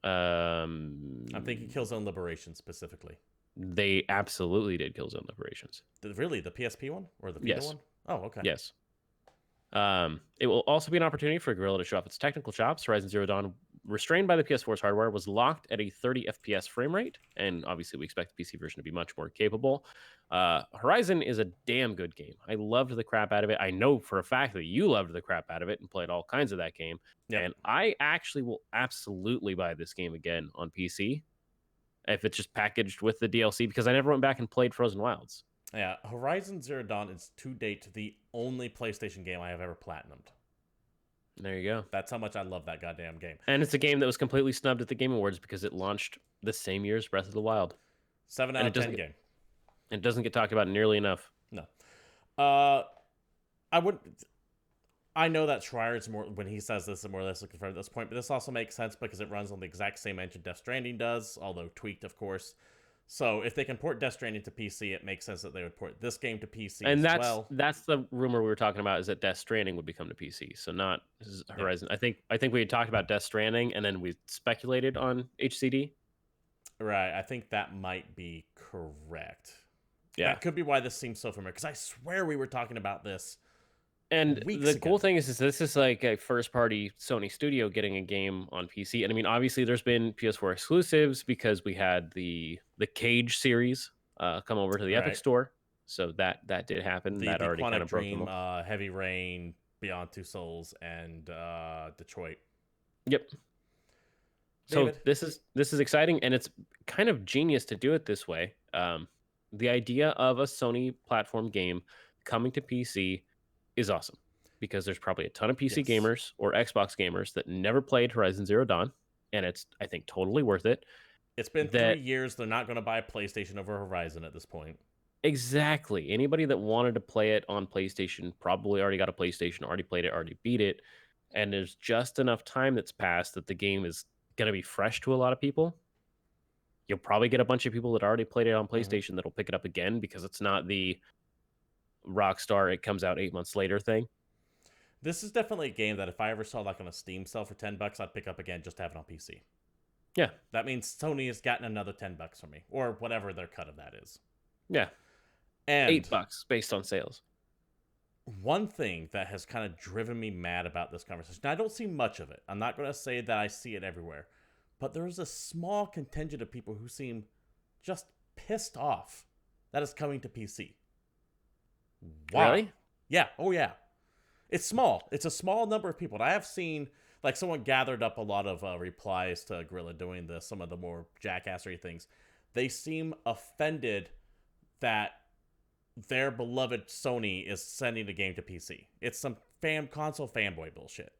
of them. I'm thinking Killzone Liberation specifically. They absolutely did Killzone Liberations. Really, the PSP one or the Vita Yes. one? Oh, okay. Yes. It will also be an opportunity for Guerrilla to show off its technical chops. Horizon Zero Dawn, restrained by the PS4's hardware, was locked at a 30 FPS frame rate, and obviously we expect the PC version to be much more capable. Horizon is a damn good game. I loved the crap out of it. I know for a fact that you loved the crap out of it and played all kinds of that game. Yep. And I actually will absolutely buy this game again on PC if it's just packaged with the DLC, because I never went back and played Frozen Wilds. Yeah, Horizon Zero Dawn is to date the only PlayStation game I have ever platinumed. There you go. That's how much I love that goddamn game. And it's a game that was completely snubbed at the Game Awards because it launched the same year as Breath of the Wild. 7 out of 10 game. It doesn't get talked about nearly enough. No. I know that Schreier's more, when he says this, more or less looking for at this point, but this also makes sense because it runs on the exact same engine Death Stranding does, although tweaked, of course. So if they can port Death Stranding to PC, it makes sense that they would port this game to PC and as well. That's the rumor we were talking about, is that Death Stranding would become to PC, so not Horizon. Yeah. I think we had talked about Death Stranding, and then we speculated on HCD. Right, I think that might be correct. Yeah. That could be why this seems so familiar, because I swear we were talking about this. And the cool thing is this is like a first-party Sony studio getting a game on PC. And I mean, obviously, there's been PS4 exclusives because we had the Cage series come over to the Epic Store, so that did happen. That already kind of broke them up. Heavy Rain, Beyond Two Souls, and Detroit. Yep. David? So this is exciting, and it's kind of genius to do it this way. The idea of a Sony platform game coming to PC is awesome, because there's probably a ton of PC gamers or Xbox gamers that never played Horizon Zero Dawn, and it's, I think, totally worth it. It's been 3 years. They're not going to buy a PlayStation over Horizon at this point. Exactly. Anybody that wanted to play it on PlayStation probably already got a PlayStation, already played it, already beat it, and there's just enough time that's passed that the game is going to be fresh to a lot of people. You'll probably get a bunch of people that already played it on PlayStation that'll pick it up again, because it's not the Rockstar it comes out 8 months later thing. This is definitely a game that if I ever saw like on a Steam sale for $10, I'd pick up again just to have it on PC. Yeah. That means Sony has gotten another $10 from me, or whatever their cut of that is. Yeah. And $8 based on sales. One thing that has kind of driven me mad about this conversation, now, I don't see much of it. I'm not going to say that I see it everywhere, but there's a small contingent of people who seem just pissed off that it's coming to PC. Wow. Really? Yeah. Oh, yeah. It's small. It's a small number of people. And I have seen, like, someone gathered up a lot of replies to Guerrilla doing this, some of the more jackassery things. They seem offended that their beloved Sony is sending the game to PC. It's some console fanboy bullshit.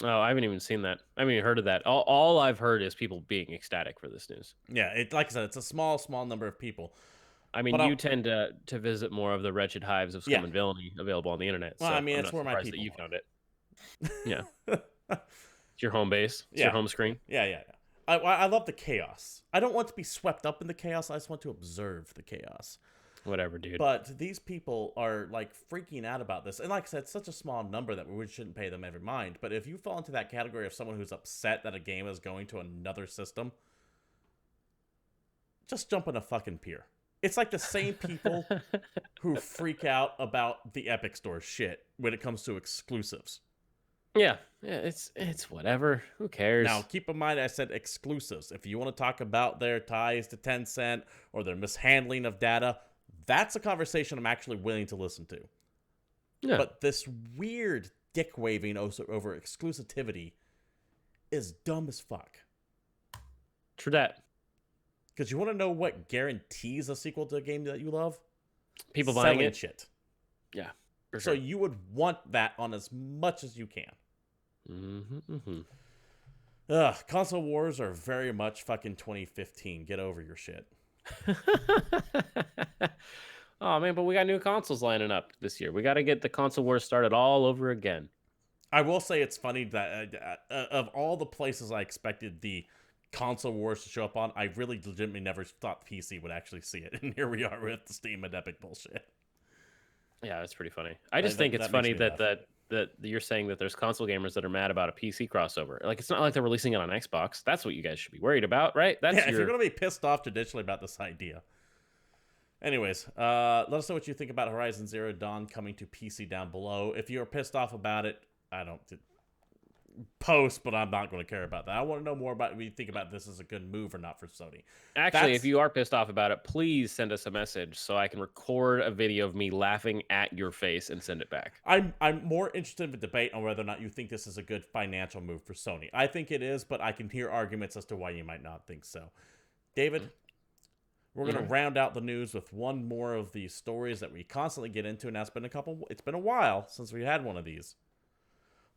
Oh, I haven't even seen that. I haven't even heard of that. All I've heard is people being ecstatic for this news. Yeah, like I said, it's a small number of people. I mean, you tend to visit more of the wretched hives of scum and villainy available on the internet. Well, so I mean, I'm it's not where my surprised people that you are. found it. Yeah. It's your home base. It's your home screen. Yeah. I love the chaos. I don't want to be swept up in the chaos. I just want to observe the chaos. Whatever, dude. But these people are like freaking out about this. And like I said, it's such a small number that we shouldn't pay them every mind. But if you fall into that category of someone who's upset that a game is going to another system, just jump in a fucking pier. It's like the same people who freak out about the Epic Store shit when it comes to exclusives. Yeah, it's whatever. Who cares? Now, keep in mind I said exclusives. If you want to talk about their ties to Tencent or their mishandling of data, that's a conversation I'm actually willing to listen to. Yeah, But this weird dick waving over exclusivity is dumb as fuck. true that. Because you want to know what guarantees a sequel to a game that you love? People buying Selling it. shit. Yeah, for So sure. you would want that on as much as you can. Ugh, console wars are very much fucking 2015. Get over your shit. Oh man, but we got new consoles lining up this year. We got to get the console wars started all over again. I will say it's funny that of all the places I expected the console wars to show up on, I really legitimately never thought PC would actually see it. And here we are with the Steam and Epic bullshit. Yeah, that's pretty funny. I just think it's that makes funny me that laugh. that you're saying that there's console gamers that are mad about a PC crossover. Like, it's not like they're releasing it on Xbox. That's what you guys should be worried about, right? That's Yeah, if you're your going to be pissed off traditionally about this idea. Anyways, let us know what you think about Horizon Zero Dawn coming to PC down below. If you're pissed off about it, I don't post, but I'm not going to care about that. I want to know more about what you think about this as a good move or not for Sony. Actually, if you are pissed off about it, please send us a message so I can record a video of me laughing at your face and send it back. I'm more interested in the debate on whether or not you think this is a good financial move for Sony. I think it is, but I can hear arguments as to why you might not think so. David, we're going to round out the news with one more of the stories that we constantly get into, and it's been a while since we had one of these.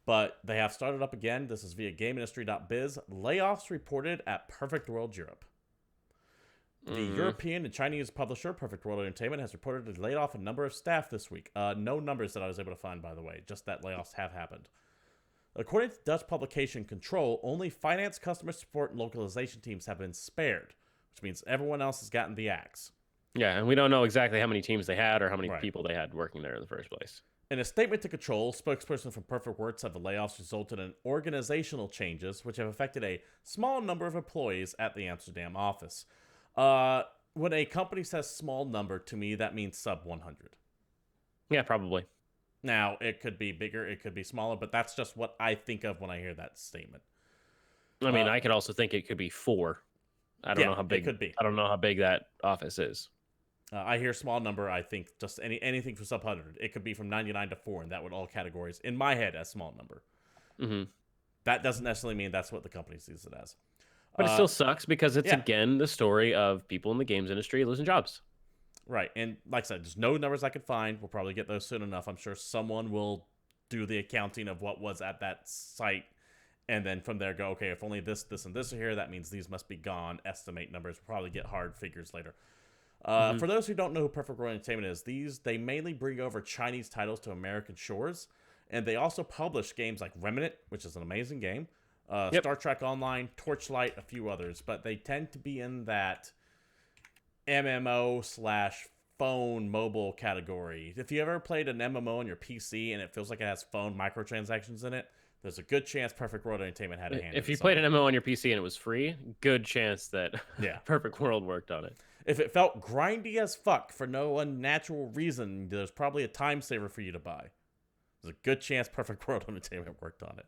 But they have started up again. This is via GameIndustry.biz. Layoffs reported at Perfect World Europe. The European and Chinese publisher Perfect World Entertainment has reportedly laid off a number of staff this week. No numbers that I was able to find, by the way, just that layoffs have happened. According to Dutch publication Control, only finance, customer support, and localization teams have been spared, which means everyone else has gotten the axe. Yeah, and we don't know exactly how many teams they had or how many Right. people they had working there in the first place. In a statement to Control, spokesperson from Perfect World said the layoffs resulted in organizational changes, which have affected a small number of employees at the Amsterdam office. When a company says small number, to me, that means sub 100. Yeah, probably. Now, it could be bigger, it could be smaller, but that's just what I think of when I hear that statement. I mean, I could also think it could be 4. I don't know how big it could be. I don't know how big that office is. I hear small number, I think just anything from sub 100. It could be from 99 to 4, and that would all categories, in my head, as small number. That doesn't necessarily mean that's what the company sees it as. But it still sucks because it's, yeah. again, the story of people in the games industry losing jobs. Right, and like I said, there's no numbers I could find. We'll probably get those soon enough. I'm sure someone will do the accounting of what was at that site, and then from there go, okay, if only this, this, and this are here, that means these must be gone. Estimate numbers. We'll probably get hard figures later. For those who don't know who Perfect World Entertainment is, they mainly bring over Chinese titles to American shores, and they also publish games like Remnant, which is an amazing game, Star Trek Online, Torchlight, a few others, but they tend to be in that MMO/phone mobile category. If you ever played an MMO on your PC and it feels like it has phone microtransactions in it, there's a good chance Perfect World Entertainment had a hand in it. If you played an MMO on your PC and it was free, good chance that Perfect World worked on it. If it felt grindy as fuck for no unnatural reason, there's probably a time saver for you to buy. There's a good chance Perfect World Entertainment worked on it.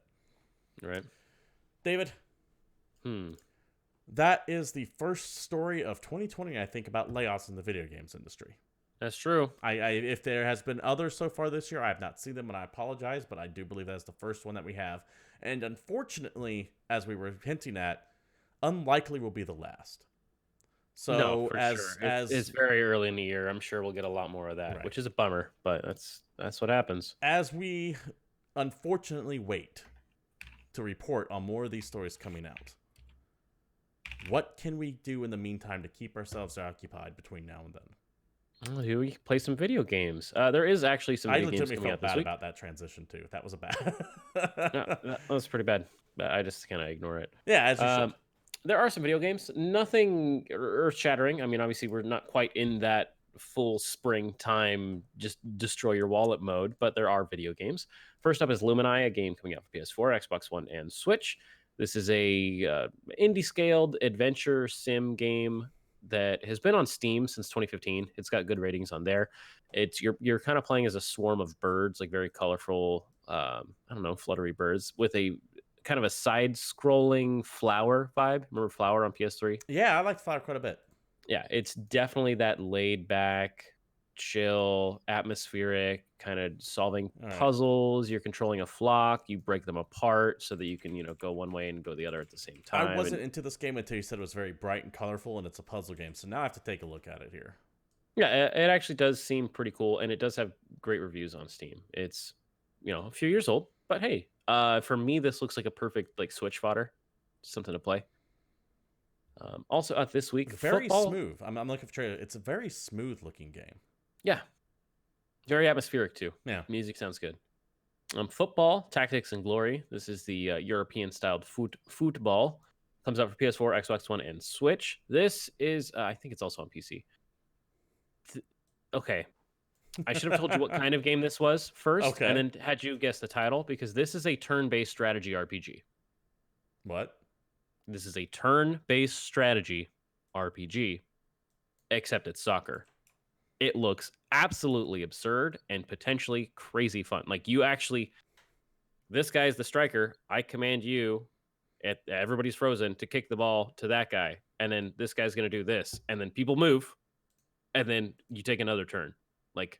Right. David? That is the first story of 2020, I think, about layoffs in the video games industry. That's true. If there has been others so far this year, I have not seen them, and I apologize, but I do believe that's the first one that we have. And unfortunately, as we were hinting at, unlikely will be the last. So no, for sure. It's very early in the year. I'm sure we'll get a lot more of that, which is a bummer, but that's what happens. As we unfortunately wait to report on more of these stories coming out, what can we do in the meantime to keep ourselves occupied between now and then? We play some video games. There is actually some video games coming out this week. I legitimately felt bad about that transition too. That was a bad. That was pretty bad. But I just kind of ignore it. Yeah, as you should. There are some video games. Nothing earth-shattering. I mean, obviously, we're not quite in that full springtime, just destroy your wallet mode, but there are video games. First up is Lumini, a game coming out for PS4, Xbox One, and Switch. This is a indie-scaled adventure sim game that has been on Steam since 2015. It's got good ratings on there. It's you're kind of playing as a swarm of birds, like very colorful, I don't know, fluttery birds with a kind of a side-scrolling Flower vibe. Remember Flower on PS3? Yeah, I like Flower quite a bit. Yeah, it's definitely that laid-back, chill, atmospheric, kind of solving All right. puzzles. You're controlling a flock. You break them apart so that you can, go one way and go the other at the same I time. wasn't And into this game until you said it was very bright and colorful, and it's a puzzle game. So now I have to take a look at it here. yeah, it actually does seem pretty cool, and it does have great reviews on Steam. It's, a few years old, but hey, for me, this looks like a perfect like Switch fodder, something to play. Also, this week, Very football. smooth. I'm looking for trailer. It's a very smooth looking game. Yeah, very atmospheric too. Yeah. Music sounds good. Football, Tactics and Glory. This is the European-styled football. Comes out for PS4, Xbox One, and Switch. This is, I think it's also on PC. Okay. I should have told you what kind of game this was first, Okay. and then had you guess the title, because this is a turn-based strategy RPG. What? This is a turn-based strategy RPG, except it's soccer. It looks absolutely absurd and potentially crazy fun. Like, this guy's the striker. I command you, everybody's frozen, to kick the ball to that guy. And then this guy's going to do this. And then people move. And then you take another turn. Like,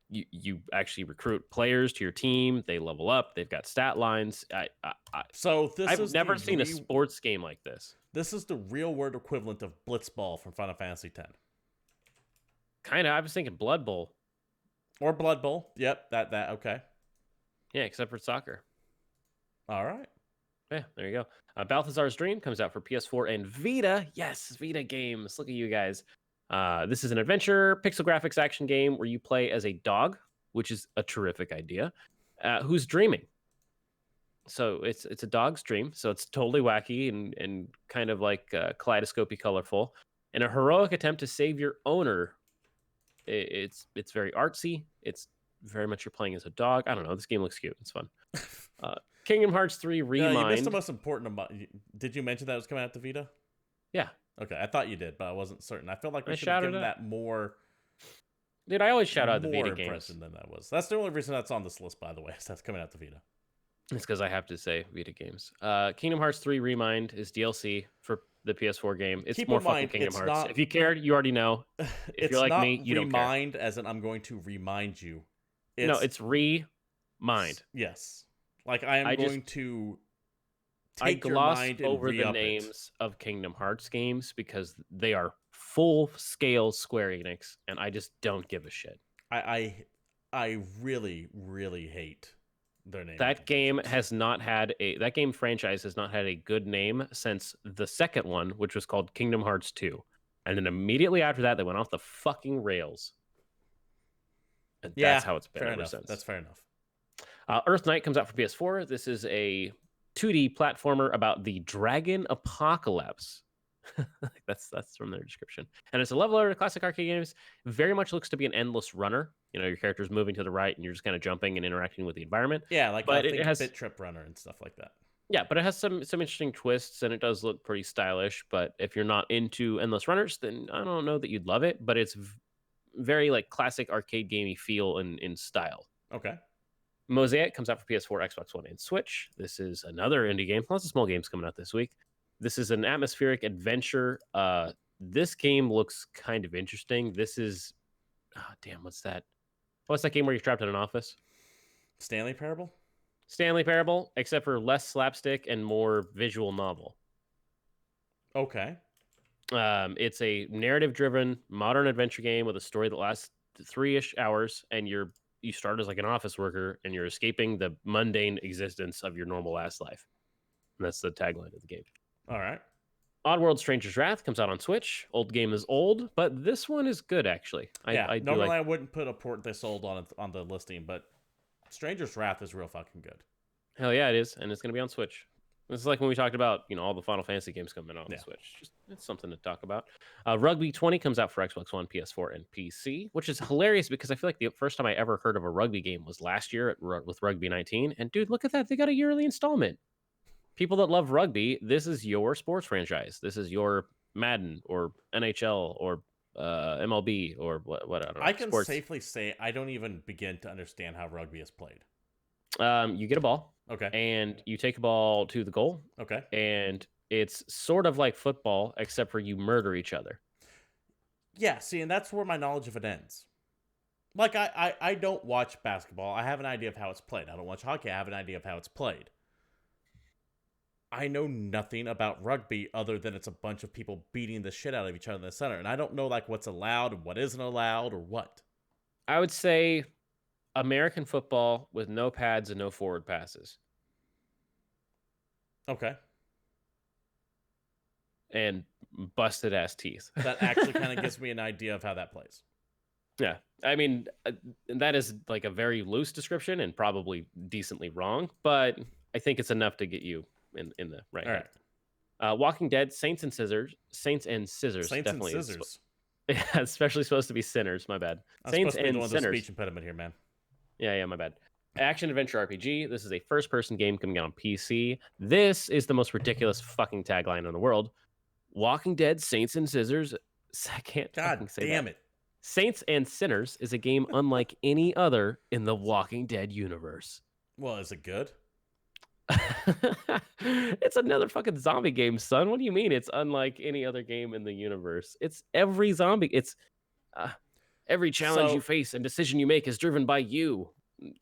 you actually recruit players to your team. They level up. They've got stat lines. I've never seen a sports game like this. This is the real world equivalent of Blitzball from Final Fantasy X. Kind of. I was thinking Blood Bowl. Or Blood Bowl. Yep, that okay. Yeah, except for soccer. All right. Yeah, there you go. Balthazar's Dream comes out for PS4 and Vita. Yes, Vita games. Look at you guys. This is an adventure pixel graphics action game where you play as a dog, which is a terrific idea, who's dreaming. So it's a dog's dream. So it's totally wacky and kind of like kaleidoscopy colorful. In a heroic attempt to save your owner, it's very artsy. It's very much you're playing as a dog. I don't know. This game looks cute. It's fun. Kingdom Hearts 3 Remind. You missed the most important. Did you mention that it was coming out to Vita? Yeah. Okay, I thought you did, but I wasn't certain. I felt like we should shouted have given that more. Dude, I always shout out the more Vita games. impression than that was. That's the only reason that's on this list, by the way. Is that's coming out to Vita. It's because I have to say Vita games. Kingdom Hearts 3 Remind is DLC for the PS4 game. It's more fucking Kingdom Hearts. If you cared, you already know. If you're like me, you don't care. Remind as in I'm going to remind you. No, it's Remind. Yes. Like I am going to take your mind and over the names of Kingdom Hearts games because they are full-scale Square Enix, and I just don't give a shit. I really, really hate their name. That game franchise has not had a good name since the second one, which was called Kingdom Hearts 2. And then immediately after that, they went off the fucking rails. And that's how it's been ever since. That's fair enough. Earth Knight comes out for PS4. This is a 2D platformer about the dragon apocalypse. that's from their description. And it's a leveler to classic arcade games. Very much looks to be an endless runner. Your character's moving to the right and you're just kind of jumping and interacting with the environment. Yeah, like but it has Bit Trip Runner and stuff like that. Yeah, but it has some interesting twists and it does look pretty stylish. But if you're not into endless runners, then I don't know that you'd love it. But it's very like classic arcade gamey feel in style. Okay. Mosaic comes out for PS4, Xbox One, and Switch. This is another indie game. Lots of small games coming out this week. This is an atmospheric adventure. This game looks kind of interesting. This is, what's that? What's that game where you're trapped in an office? Stanley Parable? Stanley Parable, except for less slapstick and more visual novel. Okay. It's a narrative-driven modern adventure game with a story that lasts 3-ish hours, and you start as like an office worker, and you're escaping the mundane existence of your normal ass life. And that's the tagline of the game. All right. Oddworld Stranger's Wrath comes out on Switch. Old game is old, but this one is good, actually. Normally I wouldn't put a port they sold on the listing, but Stranger's Wrath is real fucking good. Hell yeah, it is, and it's going to be on Switch. This is like when we talked about, all the Final Fantasy games coming out on Switch. It's something to talk about. Rugby 20 comes out for Xbox One, PS4, and PC, which is hilarious because I feel like the first time I ever heard of a rugby game was last year with Rugby 19. And dude, look at that. They got a yearly installment. People that love rugby, this is your sports franchise. This is your Madden or NHL or MLB or what I don't know. I can safely say I don't even begin to understand how rugby is played. You get a ball. Okay. And you take a ball to the goal. Okay. And it's sort of like football, except for you murder each other. Yeah, see, and that's where my knowledge of it ends. Like, I don't watch basketball. I have an idea of how it's played. I don't watch hockey. I have an idea of how it's played. I know nothing about rugby other than it's a bunch of people beating the shit out of each other in the center. And I don't know, like, what's allowed and what isn't allowed or what. I would say American football with no pads and no forward passes. Okay. And busted ass teeth. That actually kind of gives me an idea of how that plays. Yeah. I mean, that is like a very loose description and probably decently wrong, but I think it's enough to get you in the right All head. right. Walking Dead, Saints and Scissors. Saints and Definitely Scissors. Yeah, especially supposed to be Sinners. My bad. I'm Saints supposed to be the and one with the Sinners. speech impediment here, man. Yeah, my bad. Action adventure RPG. This is a first-person game coming out on PC. This is the most ridiculous fucking tagline in the world. Walking Dead, Saints and Scissors. I can't fucking say damn that. it. Saints and Sinners is a game unlike any other in the Walking Dead universe. Well, is it good? It's another fucking zombie game, son. What do you mean it's unlike any other game in the universe? It's every zombie. It's every challenge you face and decision you make is driven by you,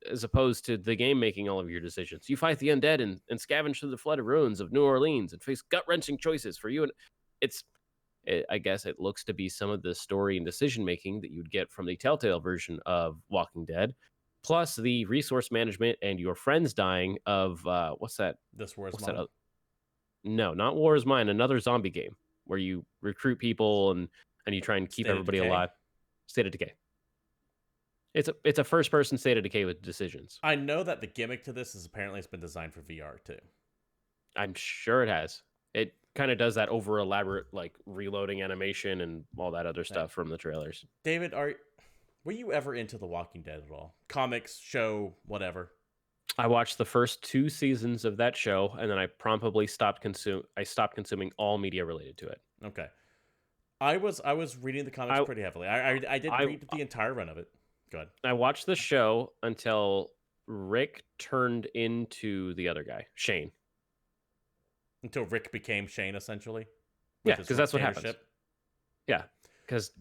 as opposed to the game making all of your decisions. You fight the undead and scavenge through the flooded ruins of New Orleans and face gut-wrenching choices for you. And I guess it looks to be some of the story and decision making that you'd get from the Telltale version of Walking Dead, plus the resource management and your friends dying of what's that? This War Is Mine? No, not War Is Mine. Another zombie game where you recruit people and you try and keep everybody alive. State of Decay. It's a first person State of Decay with decisions. I know that the gimmick to this is apparently it's been designed for VR too. I'm sure it has. It kind of does that over elaborate like reloading animation and all that other stuff from the trailers. David, were you ever into The Walking Dead at all? Comics, show, whatever. I watched the first 2 seasons of that show, and then I promptly stopped consuming all media related to it. Okay, I was reading the comics pretty heavily. I did read the entire run of it. Go ahead. I watched the show until Rick turned into the other guy, Shane. Until Rick became Shane, essentially. Yeah, because that's what happens. Yeah, because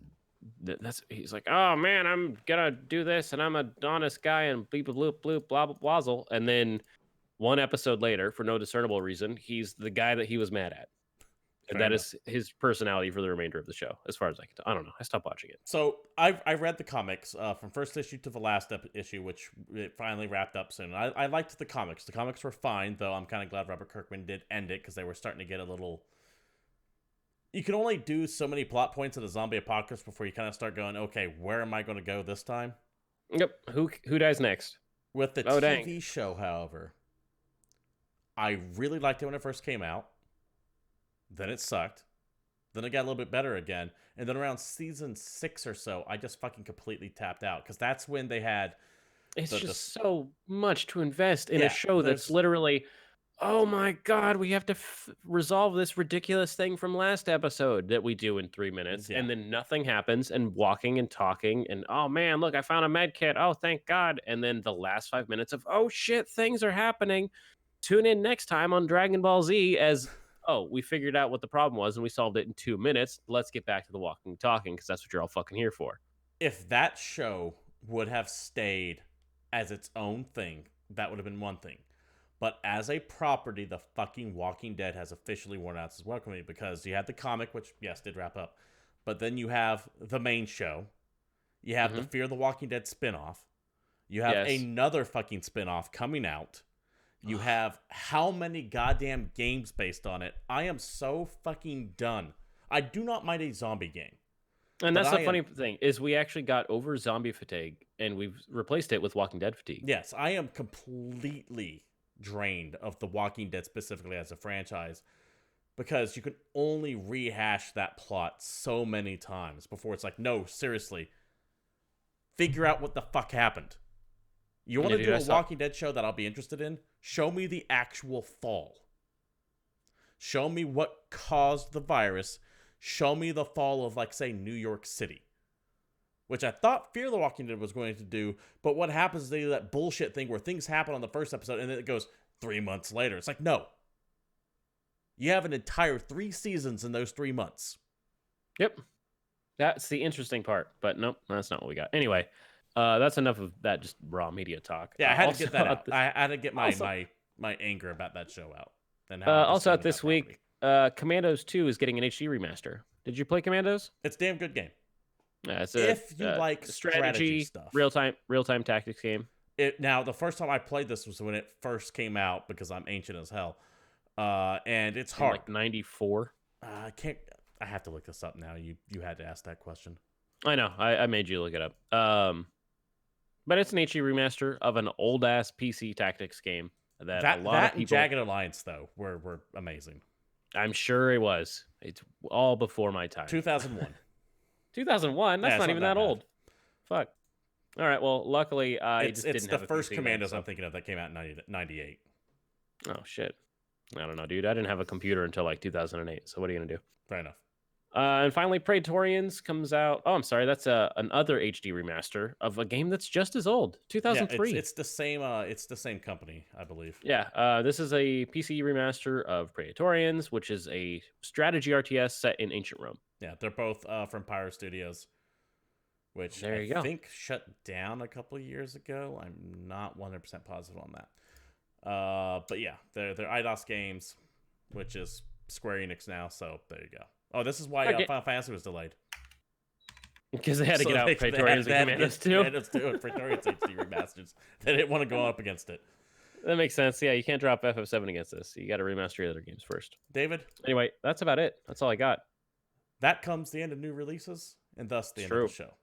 he's like, oh man, I'm gonna do this, and I'm an honest guy, and bleep bloop bloop blah blah blazzle, and then 1 episode later, for no discernible reason, he's the guy that he was mad at, and that is his personality for the remainder of the show, as far as I can tell. I don't know. I stopped watching it. So I read the comics from first issue to the last issue, which it finally wrapped up soon. I liked the comics. The comics were fine, though. I'm kind of glad Robert Kirkman did end it because they were starting to get a little. You can only do so many plot points in a zombie apocalypse before you kind of start going, okay, where am I going to go this time? Yep. Who dies next? With the TV show, however, I really liked it when it first came out. Then it sucked. Then it got a little bit better again. And then around season 6 or so, I just fucking completely tapped out. Because that's when they had... It's just so much to invest in a show that's literally... Oh my God, we have to resolve this ridiculous thing from last episode that we do in 3 minutes. Yeah. And then nothing happens and walking and talking and, oh man, look, I found a med kit. Oh, thank God. And then the last 5 minutes of, oh shit, things are happening. Tune in next time on Dragon Ball Z as, oh, we figured out what the problem was and we solved it in 2 minutes. Let's get back to the walking and talking because that's what you're all fucking here for. If that show would have stayed as its own thing, that would have been one thing. But as a property, the fucking Walking Dead has officially worn out its welcome because you had the comic, which, yes, did wrap up. But then you have the main show. You have the Fear the Walking Dead spinoff. You have another fucking spinoff coming out. You have how many goddamn games based on it. I am so fucking done. I do not mind a zombie game. And that's the funny thing, is we actually got over zombie fatigue, and we've replaced it with Walking Dead fatigue. Yes, I am completely drained of The Walking Dead specifically as a franchise because you can only rehash that plot so many times before it's like, no, seriously, figure out what the fuck happened. You want to do a Walking Dead show that I'll be interested in? Show me the actual fall. Show me what caused the virus. Show me the fall of, like, say, New York City. Which I thought Fear the Walking Dead was going to do, but what happens is they do that bullshit thing where things happen on the first episode and then it goes 3 months later. It's like, no. You have an entire 3 seasons in those 3 months. Yep. That's the interesting part. But nope, that's not what we got. Anyway, that's enough of that just raw media talk. Yeah, I had to Also, get that out. I had to get my also, my anger about that show out and how I'm also out disappointed that this property. week, Commandos 2 is getting an HD remaster. Did you play Commandos? It's a damn good game. It's If you like strategy stuff. real time tactics game. Now, the first time I played this was when it first came out because I'm ancient as hell. And it's In hard. like 94. I can't. I have to look this up now. You had to ask that question. I know. I made you look it up. But it's an HD remaster of an old ass PC tactics game that a lot of people. And Jagged Alliance though were amazing. I'm sure it was. It's all before my time. 2001. 2001. That's Yeah, not it's even not that that old. Fuck. All right. Well, luckily I it's just didn't the have a first PC Commandos then, I'm thinking of that came out in 98. Oh shit. I don't know, dude. I didn't have a computer until like 2008. So what are you gonna do? Fair enough. And finally, Praetorians comes out. Oh, I'm sorry. That's another HD remaster of a game that's just as old, 2003. Yeah, it's the same. It's the same company, I believe. Yeah. This is a PC remaster of Praetorians, which is a strategy RTS set in ancient Rome. Yeah, they're both from Pyro Studios, which There you go. think shut down a couple of years ago. I'm not 100% positive on that. But yeah, they're IDOS games, which is Square Enix now. So there you go. Oh, this is why Final Fantasy was delayed. Because they had to get out Praetorians and Commandos too. Let's do it. Praetorians HD remasters. They didn't want to go up against it. That makes sense. Yeah, you can't drop FF7 against this. You got to remaster your other games first. David? Anyway, that's about it. That's all I got. That comes the end of new releases, and thus the end of the show.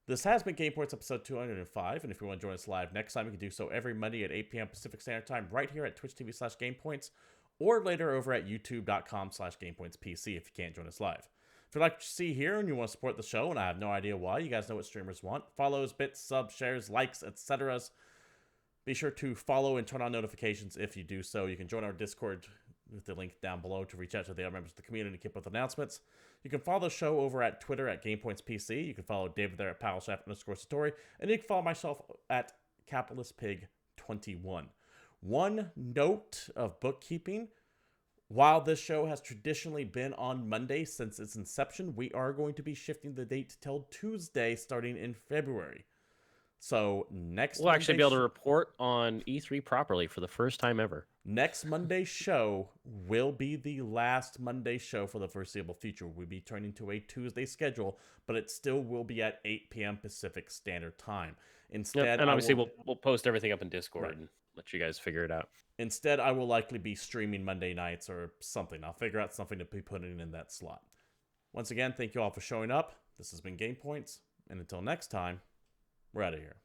This has been GamePoints episode 205, and if you want to join us live next time, you can do so every Monday at 8 p.m. Pacific Standard Time right here at twitch.tv/GamePoints, or later over at youtube.com/GamePointsPC if you can't join us live. If you like what you see here and you want to support the show, and I have no idea why, you guys know what streamers want. Follows, bits, subs, shares, likes, etc. Be sure to follow and turn on notifications if you do so. You can join our Discord with the link down below to reach out to the other members of the community and keep up with announcements. You can follow the show over at Twitter at GamePointsPC. You can follow David there at PaddleShaft_Satori. And you can follow myself at CapitalistPig21. One note of bookkeeping. While this show has traditionally been on Monday since its inception, we are going to be shifting the date till Tuesday starting in February. So we'll actually be able to report on E3 properly for the first time ever. Next Monday's show will be the last Monday show for the foreseeable future. We'll be turning to a Tuesday schedule, but it still will be at 8 p.m. Pacific Standard Time. Instead, and obviously we'll post everything up in Discord and let you guys figure it out. Instead, I will likely be streaming Monday nights or something. I'll figure out something to be putting in that slot. Once again, thank you all for showing up. This has been Game Points, and until next time, we're out of here.